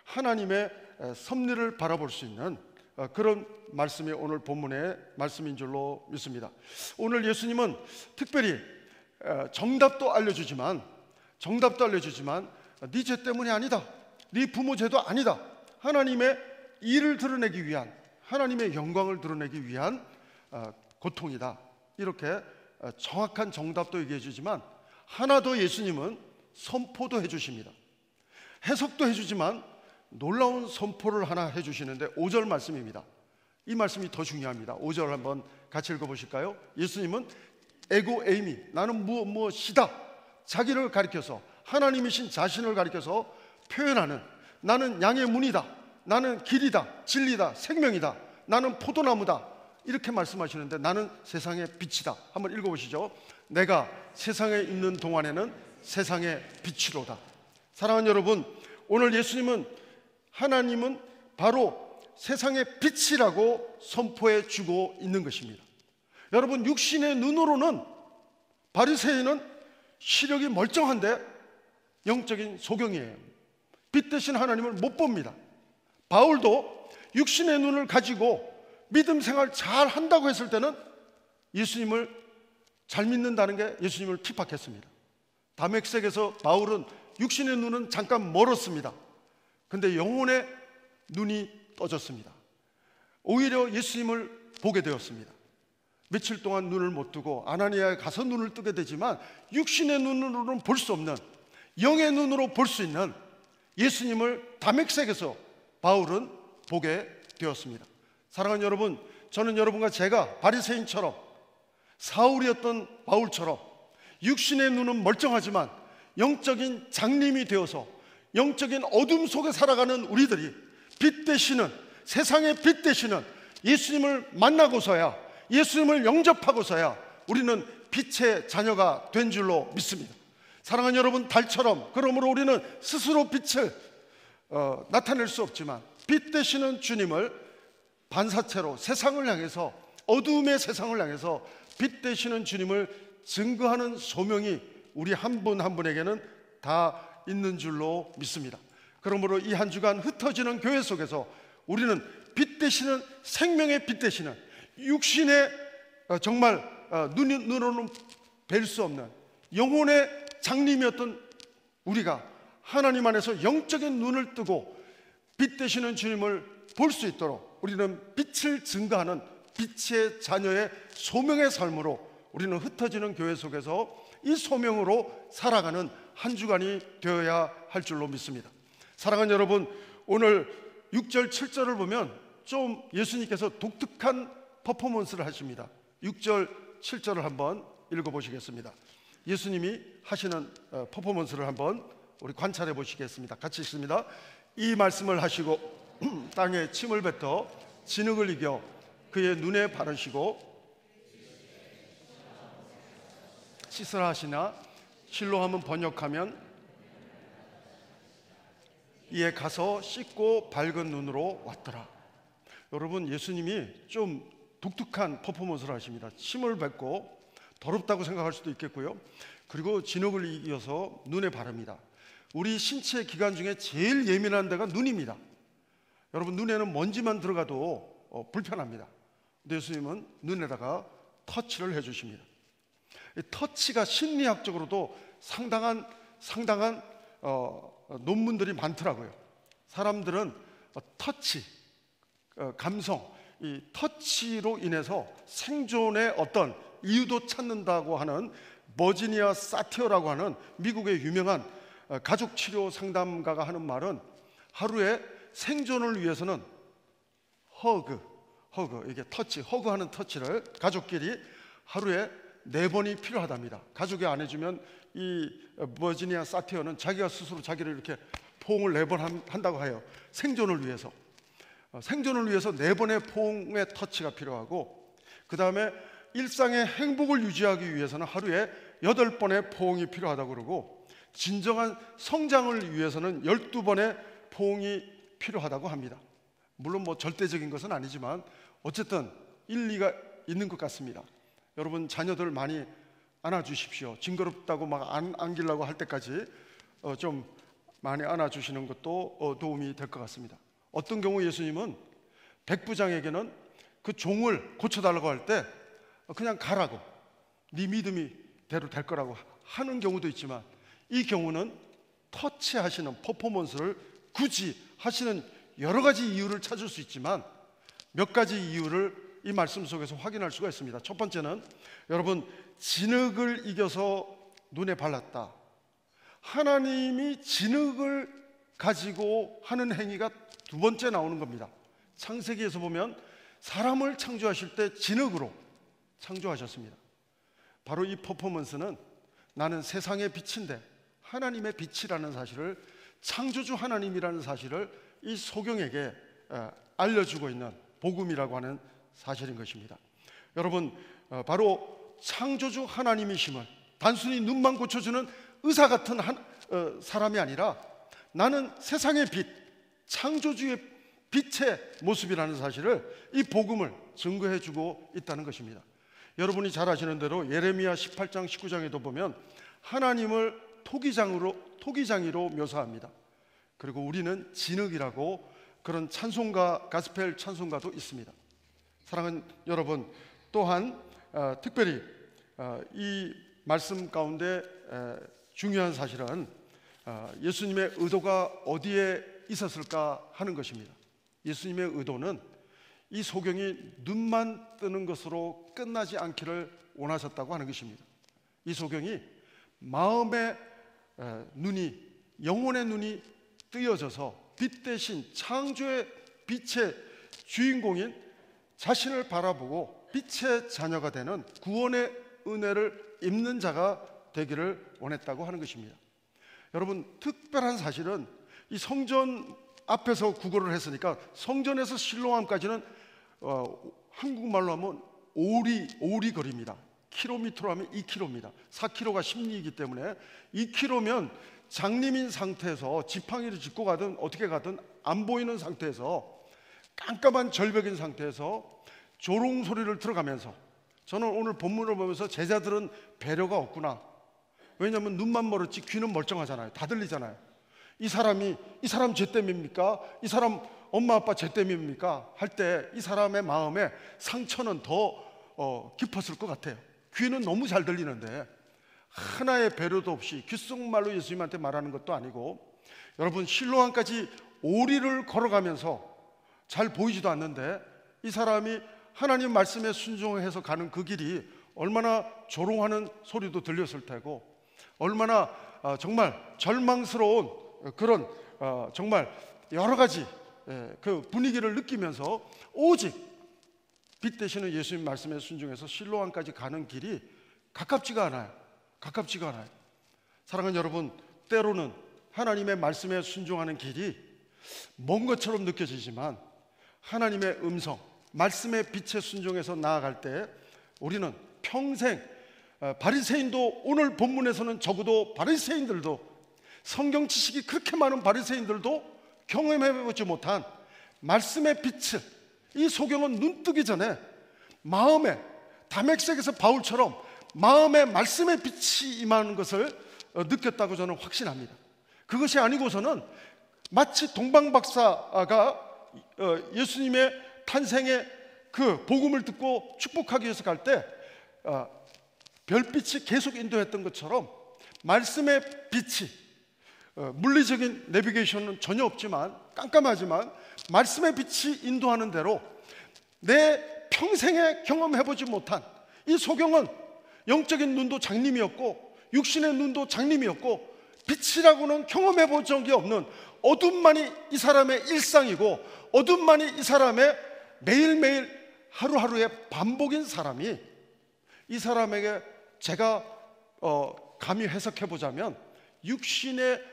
하나님의 섭리를 바라볼 수 있는 그런 말씀이 오늘 본문의 말씀인 줄로 믿습니다. 오늘 예수님은 특별히 정답도 알려주지만 네 죄 때문이 아니다, 네 부모 죄도 아니다, 하나님의 일을 드러내기 위한, 하나님의 영광을 드러내기 위한 고통이다, 이렇게 정확한 정답도 얘기해 주지만 하나 더 예수님은 선포도 해주십니다. 해석도 해주지만 놀라운 선포를 하나 해주시는데 5절 말씀입니다. 이 말씀이 더 중요합니다. 5절 한번 같이 읽어보실까요? 예수님은 에고 에이미, 나는 무엇이다, 자기를 가리켜서, 하나님이신 자신을 가리켜서 표현하는, 나는 양의 문이다, 나는 길이다, 진리다, 생명이다, 나는 포도나무다, 이렇게 말씀하시는데 나는 세상의 빛이다. 한번 읽어보시죠. 내가 세상에 있는 동안에는 세상의 빛이로다. 사랑하는 여러분, 오늘 하나님은 바로 세상의 빛이라고 선포해 주고 있는 것입니다. 여러분, 육신의 눈으로는 바리새인은 시력이 멀쩡한데 영적인 소경이에요. 빛 대신 하나님을 못 봅니다. 바울도 육신의 눈을 가지고 믿음 생활 잘 한다고 했을 때는 예수님을 잘 믿는다는 게 예수님을 핍박했습니다. 다메섹에서 바울은 육신의 눈은 잠깐 멀었습니다. 근데 영혼의 눈이 떠졌습니다. 오히려 예수님을 보게 되었습니다. 며칠 동안 눈을 못 뜨고 아나니아에 가서 눈을 뜨게 되지만 육신의 눈으로는 볼 수 없는, 영의 눈으로 볼 수 있는 예수님을 다메섹에서 바울은 보게 되었습니다. 사랑하는 여러분, 저는 여러분과 제가 바리새인처럼, 사울이었던 바울처럼 육신의 눈은 멀쩡하지만 영적인 장님이 되어서 영적인 어둠 속에 살아가는 우리들이 빛 되시는, 세상의 빛 되시는 예수님을 만나고서야, 예수님을 영접하고서야 우리는 빛의 자녀가 된 줄로 믿습니다. 사랑하는 여러분, 달처럼, 그러므로 우리는 스스로 빛을 나타낼 수 없지만 빛 되시는 주님을 반사체로 세상을 향해서, 어두움의 세상을 향해서 빛 되시는 주님을 증거하는 소명이 우리 한 분 한 분에게는 다 있는 줄로 믿습니다. 그러므로 이 한 주간 흩어지는 교회 속에서 우리는 빛 되시는, 생명의 빛 되시는, 육신의 정말 눈으로는 뵐 수 없는 영혼의 장님이었던 우리가 하나님 안에서 영적인 눈을 뜨고 빛 되시는 주님을 볼 수 있도록 우리는 빛을 증거하는 빛의 자녀의 소명의 삶으로 우리는 흩어지는 교회 속에서 이 소명으로 살아가는 한 주간이 되어야 할 줄로 믿습니다. 사랑하는 여러분, 오늘 6절 7절을 보면 좀 예수님께서 독특한 퍼포먼스를 하십니다. 6절 7절을 한번 읽어보시겠습니다. 예수님이 하시는 퍼포먼스를 한번 우리 관찰해 보시겠습니다. 같이 읽습니다. 이 말씀을 하시고 땅에 침을 뱉어 진흙을 이겨 그의 눈에 바르시고 씻으라 하시나, 실로 하면 번역하면 이에 가서 씻고 밝은 눈으로 왔더라. 여러분, 예수님이 좀 독특한 퍼포먼스를 하십니다. 침을 뱉고 더럽다고 생각할 수도 있겠고요, 그리고 진흙을 이어서 눈에 바릅니다. 우리 신체 기관 중에 제일 예민한 데가 눈입니다. 여러분, 눈에는 먼지만 들어가도 불편합니다. 근데 예수님은 눈에다가 터치를 해주십니다. 이 터치가 심리학적으로도 상당한 논문들이 많더라고요. 사람들은 터치, 감성, 이 터치로 인해서 생존의 어떤 이유도 찾는다고 하는 버지니아 사티어라고 하는 미국의 유명한 가족치료 상담가가 하는 말은, 하루에 생존을 위해서는 허그, 이게 터치, 허그하는 터치를 가족끼리 하루에 4번이 필요하답니다. 가족이 안 해주면 이 버지니아 사티어는 자기가 스스로 자기를 이렇게 포옹을 4번 한다고 해요. 생존을 위해서 4번의 포옹의 터치가 필요하고, 그 다음에 일상의 행복을 유지하기 위해서는 하루에 8번의 포옹이 필요하다고 그러고, 진정한 성장을 위해서는 12번의 포옹이 필요하다고 합니다. 물론 뭐 절대적인 것은 아니지만 어쨌든 일리가 있는 것 같습니다. 여러분, 자녀들 많이 안아주십시오. 징그럽다고 막 안기려고 할 때까지 좀 많이 안아주시는 것도 도움이 될 것 같습니다. 어떤 경우 예수님은 백부장에게는 그 종을 고쳐달라고 할 때 그냥 가라고, 네 믿음이 대로 될 거라고 하는 경우도 있지만, 이 경우는 터치하시는 퍼포먼스를 굳이 하시는 여러 가지 이유를 찾을 수 있지만, 몇 가지 이유를 이 말씀 속에서 확인할 수가 있습니다. 첫 번째는, 여러분, 진흙을 이겨서 눈에 발랐다. 하나님이 진흙을 가지고 하는 행위가 두 번째 나오는 겁니다. 창세기에서 보면 사람을 창조하실 때 진흙으로 창조하셨습니다. 바로 이 퍼포먼스는 나는 세상의 빛인데 하나님의 빛이라는 사실을, 창조주 하나님이라는 사실을 이 소경에게 알려주고 있는 복음이라고 하는 사실인 것입니다. 여러분, 바로 창조주 하나님이심을 단순히 눈만 고쳐주는 의사 같은 사람이 아니라, 나는 세상의 빛, 창조주의 빛의 모습이라는 사실을, 이 복음을 증거해주고 있다는 것입니다. 여러분이 잘 아시는 대로 예레미야 18장 19장에도 보면 하나님을 토기장이로 묘사합니다. 그리고 우리는 진흙이라고, 그런 찬송가, 가스펠 찬송가도 있습니다. 사랑하는 여러분, 또한 특별히 이 말씀 가운데 중요한 사실은 예수님의 의도가 어디에 있었을까 하는 것입니다. 예수님의 의도는 이 소경이 눈만 뜨는 것으로 끝나지 않기를 원하셨다고 하는 것입니다. 이 소경이 마음의 눈이, 영혼의 눈이 뜨여져서 빛 대신 창조의 빛의 주인공인 자신을 바라보고 빛의 자녀가 되는 구원의 은혜를 입는 자가 되기를 원했다고 하는 것입니다. 여러분, 특별한 사실은 이 성전 앞에서 구걸을 했으니까 성전에서 실로암까지는 한국말로 하면 오리 거리입니다. 킬로미터로 하면 2km입니다. 4km가 십리이기 때문에 2km면 장님인 상태에서 지팡이를 짚고 가든 어떻게 가든 안 보이는 상태에서, 깜깜한 절벽인 상태에서 조롱 소리를 들어가면서, 저는 오늘 본문을 보면서 제자들은 배려가 없구나. 왜냐하면 눈만 멀었지 귀는 멀쩡하잖아요. 다 들리잖아요. 이 사람 죄 때문입니까? 이 사람 엄마 아빠 죄 때문입니까? 할 때 이 사람의 마음에 상처는 더 깊었을 것 같아요. 귀는 너무 잘 들리는데 하나의 배려도 없이 귓속말로 예수님한테 말하는 것도 아니고, 여러분, 실로암까지 오리를 걸어가면서 잘 보이지도 않는데 이 사람이 하나님 말씀에 순종해서 가는 그 길이 얼마나 조롱하는 소리도 들렸을 테고, 얼마나 정말 절망스러운 그런 정말 여러 가지 그 분위기를 느끼면서 오직 빛 되시는 예수님 말씀에 순종해서 실로암까지 가는 길이 가깝지가 않아요. 사랑하는 여러분, 때로는 하나님의 말씀에 순종하는 길이 먼 것처럼 느껴지지만 하나님의 음성, 말씀의 빛에 순종해서 나아갈 때 우리는 평생, 바리새인도, 오늘 본문에서는 적어도 바리새인들도, 성경 지식이 그렇게 많은 바리새인들도 경험해보지 못한 말씀의 빛을, 이 소경은 눈 뜨기 전에 마음에, 다맥색에서 바울처럼 마음에 말씀의 빛이 임하는 것을 느꼈다고 저는 확신합니다. 그것이 아니고서는 마치 동방박사가 예수님의 탄생의 그 복음을 듣고 축복하기 위해서 갈 때 별빛이 계속 인도했던 것처럼 말씀의 빛이, 물리적인 내비게이션은 전혀 없지만 깜깜하지만 말씀의 빛이 인도하는 대로 내 평생에 경험해보지 못한 이 소경은 영적인 눈도 장님이었고 육신의 눈도 장님이었고 빛이라고는 경험해본 적이 없는 어둠만이 이 사람의 일상이고 어둠만이 이 사람의 매일매일 하루하루의 반복인 사람이, 이 사람에게 제가 감히 해석해보자면 육신의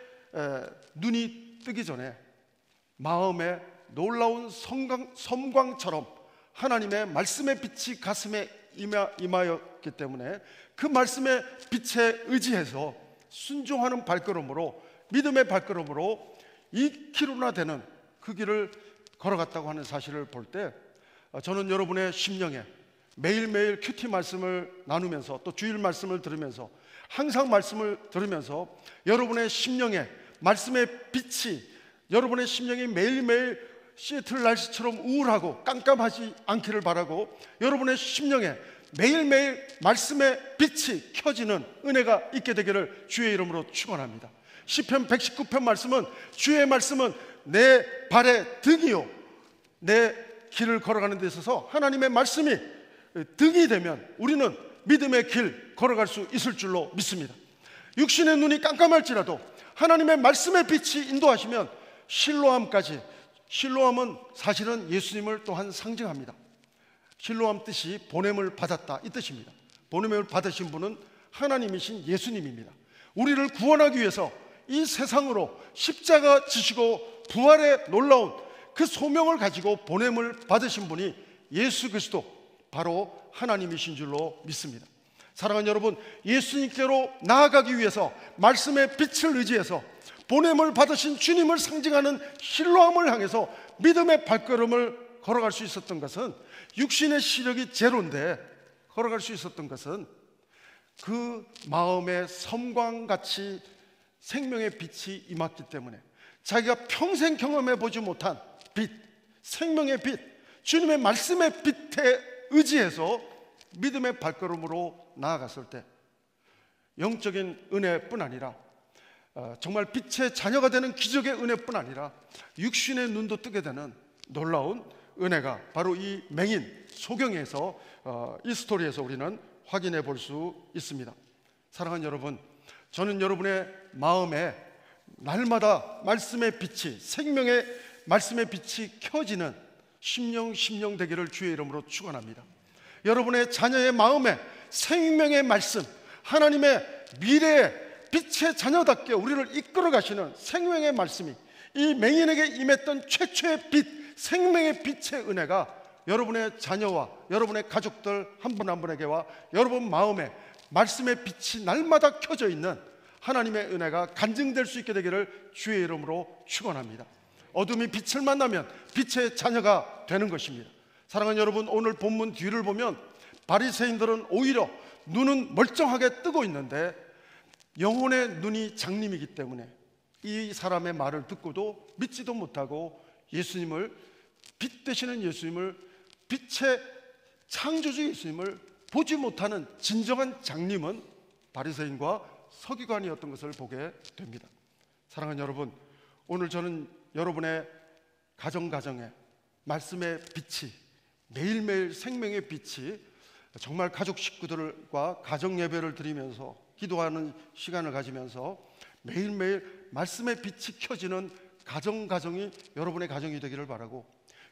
눈이 뜨기 전에 마음에 놀라운 섬광처럼 하나님의 말씀의 빛이 가슴에 임하였기 때문에 그 말씀의 빛에 의지해서 순종하는 발걸음으로, 믿음의 발걸음으로 2km나 되는 그 길을 걸어갔다고 하는 사실을 볼 때 저는 여러분의 심령에 매일매일 큐티 말씀을 나누면서 또 주일 말씀을 들으면서 항상 말씀을 들으면서 여러분의 심령에 말씀의 빛이, 여러분의 심령이 매일매일 시애틀 날씨처럼 우울하고 깜깜하지 않기를 바라고 여러분의 심령에 매일매일 말씀의 빛이 켜지는 은혜가 있게 되기를 주의 이름으로 축원합니다. 시편 119편 말씀은 주의 말씀은 내 발의 등이요, 내 길을 걸어가는 데 있어서 하나님의 말씀이 등이 되면 우리는 믿음의 길 걸어갈 수 있을 줄로 믿습니다. 육신의 눈이 깜깜할지라도 하나님의 말씀의 빛이 인도하시면 실로암까지, 실로암은 사실은 예수님을 또한 상징합니다. 실로암 뜻이 보냄을 받았다 이 뜻입니다. 보냄을 받으신 분은 하나님이신 예수님입니다. 우리를 구원하기 위해서 이 세상으로 십자가 지시고 부활의 놀라운 그 소명을 가지고 보냄을 받으신 분이 예수 그리스도, 바로 하나님이신 줄로 믿습니다. 사랑하는 여러분, 예수님께로 나아가기 위해서 말씀의 빛을 의지해서 보냄을 받으신 주님을 상징하는 실로암을 향해서 믿음의 발걸음을 걸어갈 수 있었던 것은, 육신의 시력이 제로인데 걸어갈 수 있었던 것은 그 마음의 섬광같이 생명의 빛이 임했기 때문에, 자기가 평생 경험해 보지 못한 빛, 생명의 빛, 주님의 말씀의 빛에 의지해서 믿음의 발걸음으로 나아갔을 때 영적인 은혜뿐 아니라 정말 빛의 자녀가 되는 기적의 은혜뿐 아니라 육신의 눈도 뜨게 되는 놀라운 은혜가 바로 이 맹인 소경에서 이 스토리에서 우리는 확인해 볼 수 있습니다. 사랑하는 여러분, 저는 여러분의 마음에 날마다 말씀의 빛이, 생명의 말씀의 빛이 켜지는 심령 되기를 주의 이름으로 축원합니다. 여러분의 자녀의 마음에 생명의 말씀, 하나님의 미래의 빛의 자녀답게 우리를 이끌어 가시는 생명의 말씀이, 이 맹인에게 임했던 최초의 빛, 생명의 빛의 은혜가 여러분의 자녀와 여러분의 가족들 한 분 한 분에게와 여러분 마음에 말씀의 빛이 날마다 켜져 있는 하나님의 은혜가 간증될 수 있게 되기를 주의 이름으로 축원합니다. 어둠이 빛을 만나면 빛의 자녀가 되는 것입니다. 사랑하는 여러분, 오늘 본문 뒤를 보면 바리새인들은 오히려 눈은 멀쩡하게 뜨고 있는데 영혼의 눈이 장님이기 때문에 이 사람의 말을 듣고도 믿지도 못하고 예수님을, 빛 되시는 예수님을, 빛의 창조주 예수님을 보지 못하는 진정한 장님은 바리새인과 서기관이었던 것을 보게 됩니다. 사랑하는 여러분, 오늘 저는 여러분의 가정에 말씀의 빛이, 매일매일 생명의 빛이 정말 가족 식구들과 가정 예배를 드리면서 기도하는 시간을 가지면서 매일매일 말씀의 빛이 켜지는 가정이 여러분의 가정이 되기를 바라고,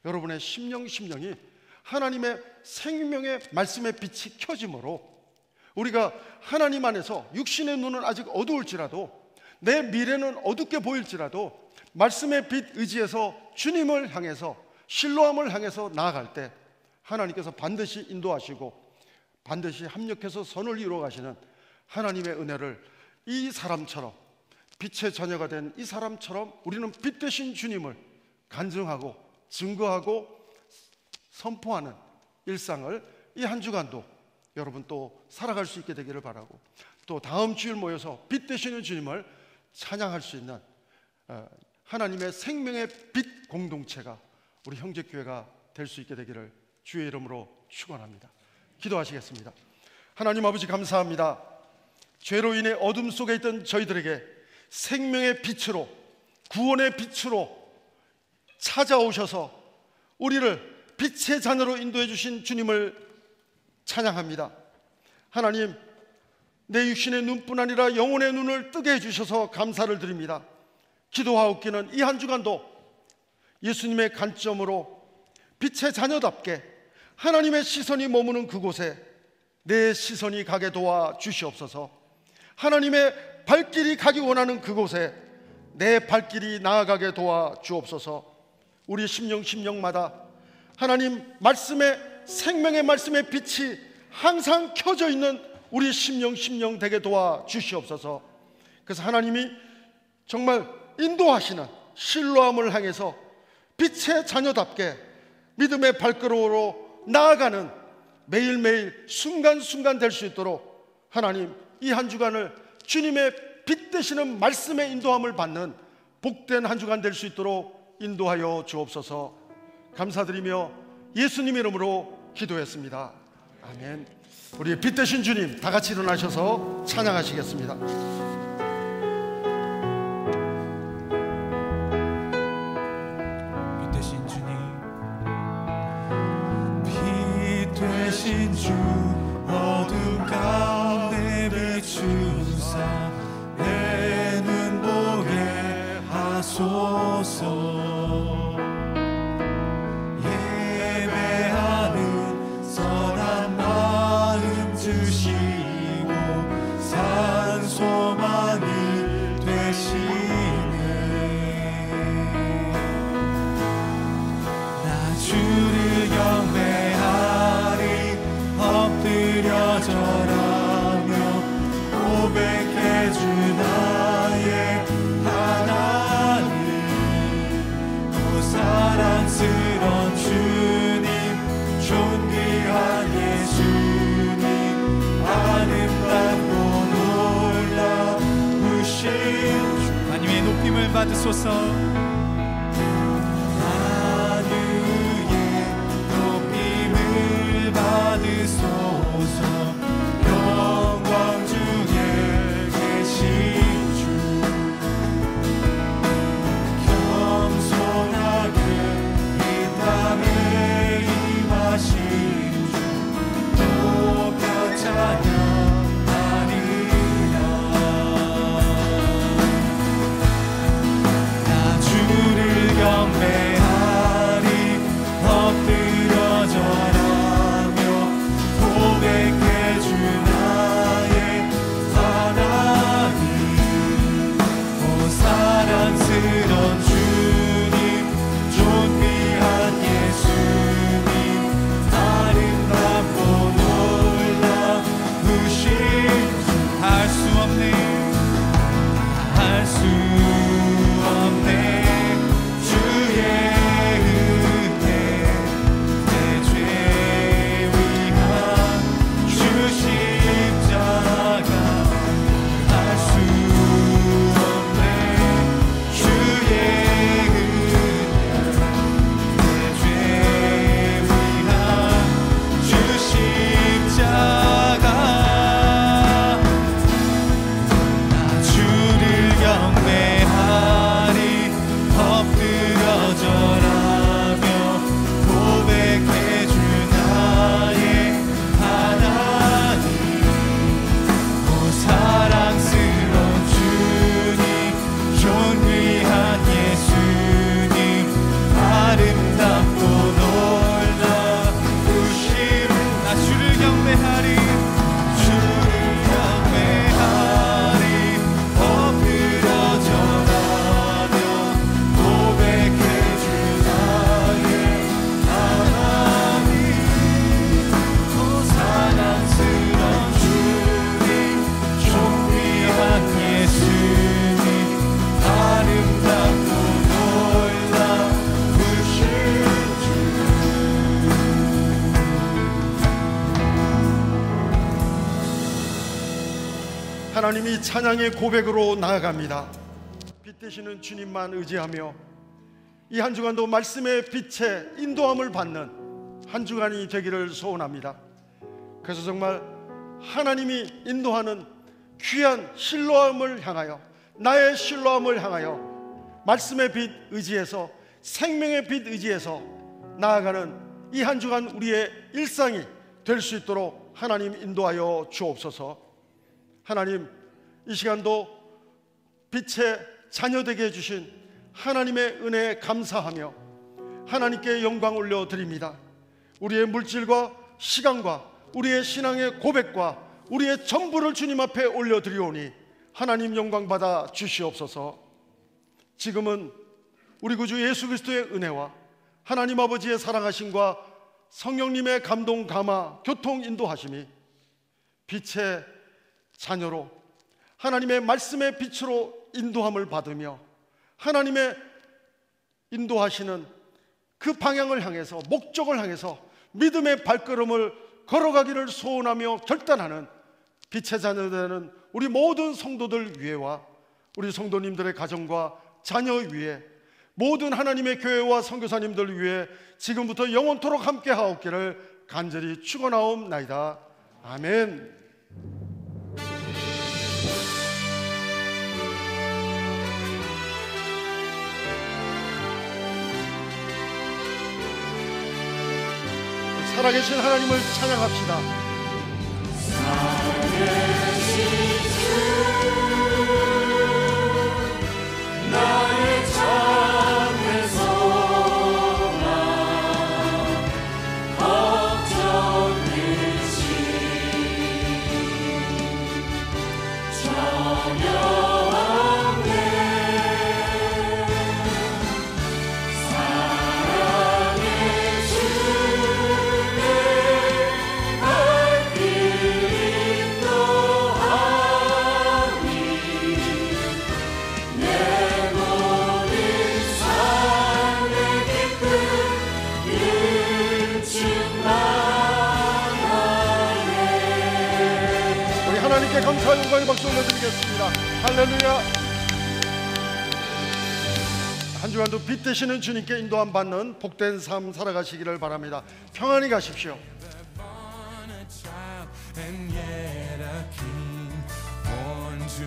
여러분의 심령이 하나님의 생명의 말씀의 빛이 켜짐으로 우리가 하나님 안에서 육신의 눈은 아직 어두울지라도, 내 미래는 어둡게 보일지라도 말씀의 빛 의지해서 주님을 향해서, 실로암을 향해서 나아갈 때 하나님께서 반드시 인도하시고 반드시 합력해서 선을 이루어 가시는 하나님의 은혜를 이 사람처럼, 빛의 자녀가 된 이 사람처럼 우리는 빛 되신 주님을 간증하고 증거하고 선포하는 일상을 이 한 주간도 여러분 또 살아갈 수 있게 되기를 바라고, 또 다음 주일 모여서 빛 되시는 주님을 찬양할 수 있는 하나님의 생명의 빛 공동체가 우리 형제교회가 될 수 있게 되기를 주의 이름으로 축원합니다. 기도하시겠습니다. 하나님 아버지, 감사합니다. 죄로 인해 어둠 속에 있던 저희들에게 생명의 빛으로, 구원의 빛으로 찾아오셔서 우리를 빛의 자녀로 인도해 주신 주님을 찬양합니다. 하나님, 내 육신의 눈뿐 아니라 영혼의 눈을 뜨게 해주셔서 감사를 드립니다. 기도하옵기는 이 한 주간도 예수님의 관점으로 빛의 자녀답게 하나님의 시선이 머무는 그곳에 내 시선이 가게 도와 주시옵소서. 하나님의 발길이 가기 원하는 그곳에 내 발길이 나아가게 도와 주옵소서. 우리 심령마다 하나님 말씀의, 생명의 말씀의 빛이 항상 켜져 있는 우리 심령 되게 도와 주시옵소서. 그래서 하나님이 정말 인도하시는 실로암을 향해서 빛의 자녀답게 믿음의 발걸음으로 나아가는 매일매일 순간순간 될 수 있도록 하나님, 이 한 주간을 주님의 빛 되시는 말씀의 인도함을 받는 복된 한 주간 될 수 있도록 인도하여 주옵소서. 감사드리며 예수님 이름으로 기도했습니다. 아멘. 우리 빛 되신 주님, 다 같이 일어나셔서 찬양하시겠습니다. 되신 주, 어둠 가운데 비추사 내 눈 보게 하소서. 예배하는 선한 마음 주시고 산 소망이 되시네. 나 주를 경배하리 엎드려 절하며 고백해 주 나의 하나님. 오 사랑스러운 주님, 존귀한 예수님, 아름답고 놀라우신 주, 하나님의 높임을 받으소서. 받으소서. 영광 중에 계신 주, 겸손하게 이 땅에 임하신 주, 높여 찬양하리라. 나 주를 경배하리 엎드려 절하 고백해 주 나의 하나님. 오 사랑스러운 주님, 존귀한 예수님, 아름답고 놀라우신 주, 할 수 없네, 할 수 없네. 주의 은혜 내 죄 십자가 할 수 없네. 주의 은혜 내 죄 위한 주 십자가. 나 주를 경배하리 엎드려 절하며 고백해 주 나의 하나님. 오 사랑스러운 주님, 존귀한 예수님, 아름답고 놀라우신. 나 주를 경배하리, 주를 경배하리 엎드려 절하며 고백해 주 나의 하나님. 오 사랑스러운 주님, 존귀한 예수님, 아름답고 놀라우신 주. 하나님이 찬양의 고백으로 나아갑니다. 빛 되시는 주님만 의지하며 이 한 주간도 말씀의 빛에 인도함을 받는 한 주간이 되기를 소원합니다. 그래서 정말 하나님이 인도하는 귀한 실로암을 향하여, 나의 실로암을 향하여 말씀의 빛 의지해서, 생명의 빛 의지해서 나아가는 이 한 주간 우리의 일상이 될 수 있도록 하나님 인도하여 주옵소서. 하나님, 이 시간도 빛의 자녀되게 해주신 하나님의 은혜에 감사하며 하나님께 영광 올려드립니다. 우리의 물질과 시간과 우리의 신앙의 고백과 우리의 전부를 주님 앞에 올려드리오니 하나님 영광 받아 주시옵소서. 지금은 우리 구주 예수 그리스도의 은혜와 하나님 아버지의 사랑하심과 성령님의 감동, 감화, 교통, 인도하심이 빛의 자녀로 하나님의 말씀의 빛으로 인도함을 받으며 하나님의 인도하시는 그 방향을 향해서, 목적을 향해서 믿음의 발걸음을 걸어가기를 소원하며 결단하는 빛의 자녀되는 우리 모든 성도들 위에와 우리 성도님들의 가정과 자녀 위에, 모든 하나님의 교회와 선교사님들 위해 지금부터 영원토록 함께 하옵기를 간절히 축원하옵나이다. 아멘. 살아계신 하나님을 찬양합시다. 살아계신 주, 나의 참된 소망, 걱정 없이 전혀 감사와 영광의 박수 올려드리겠습니다. 할렐루야. 한 주간도 빛 되시는 주님께 인도함 받는 복된 삶 살아가시기를 바랍니다. 평안히 가십시오. and yet a king born to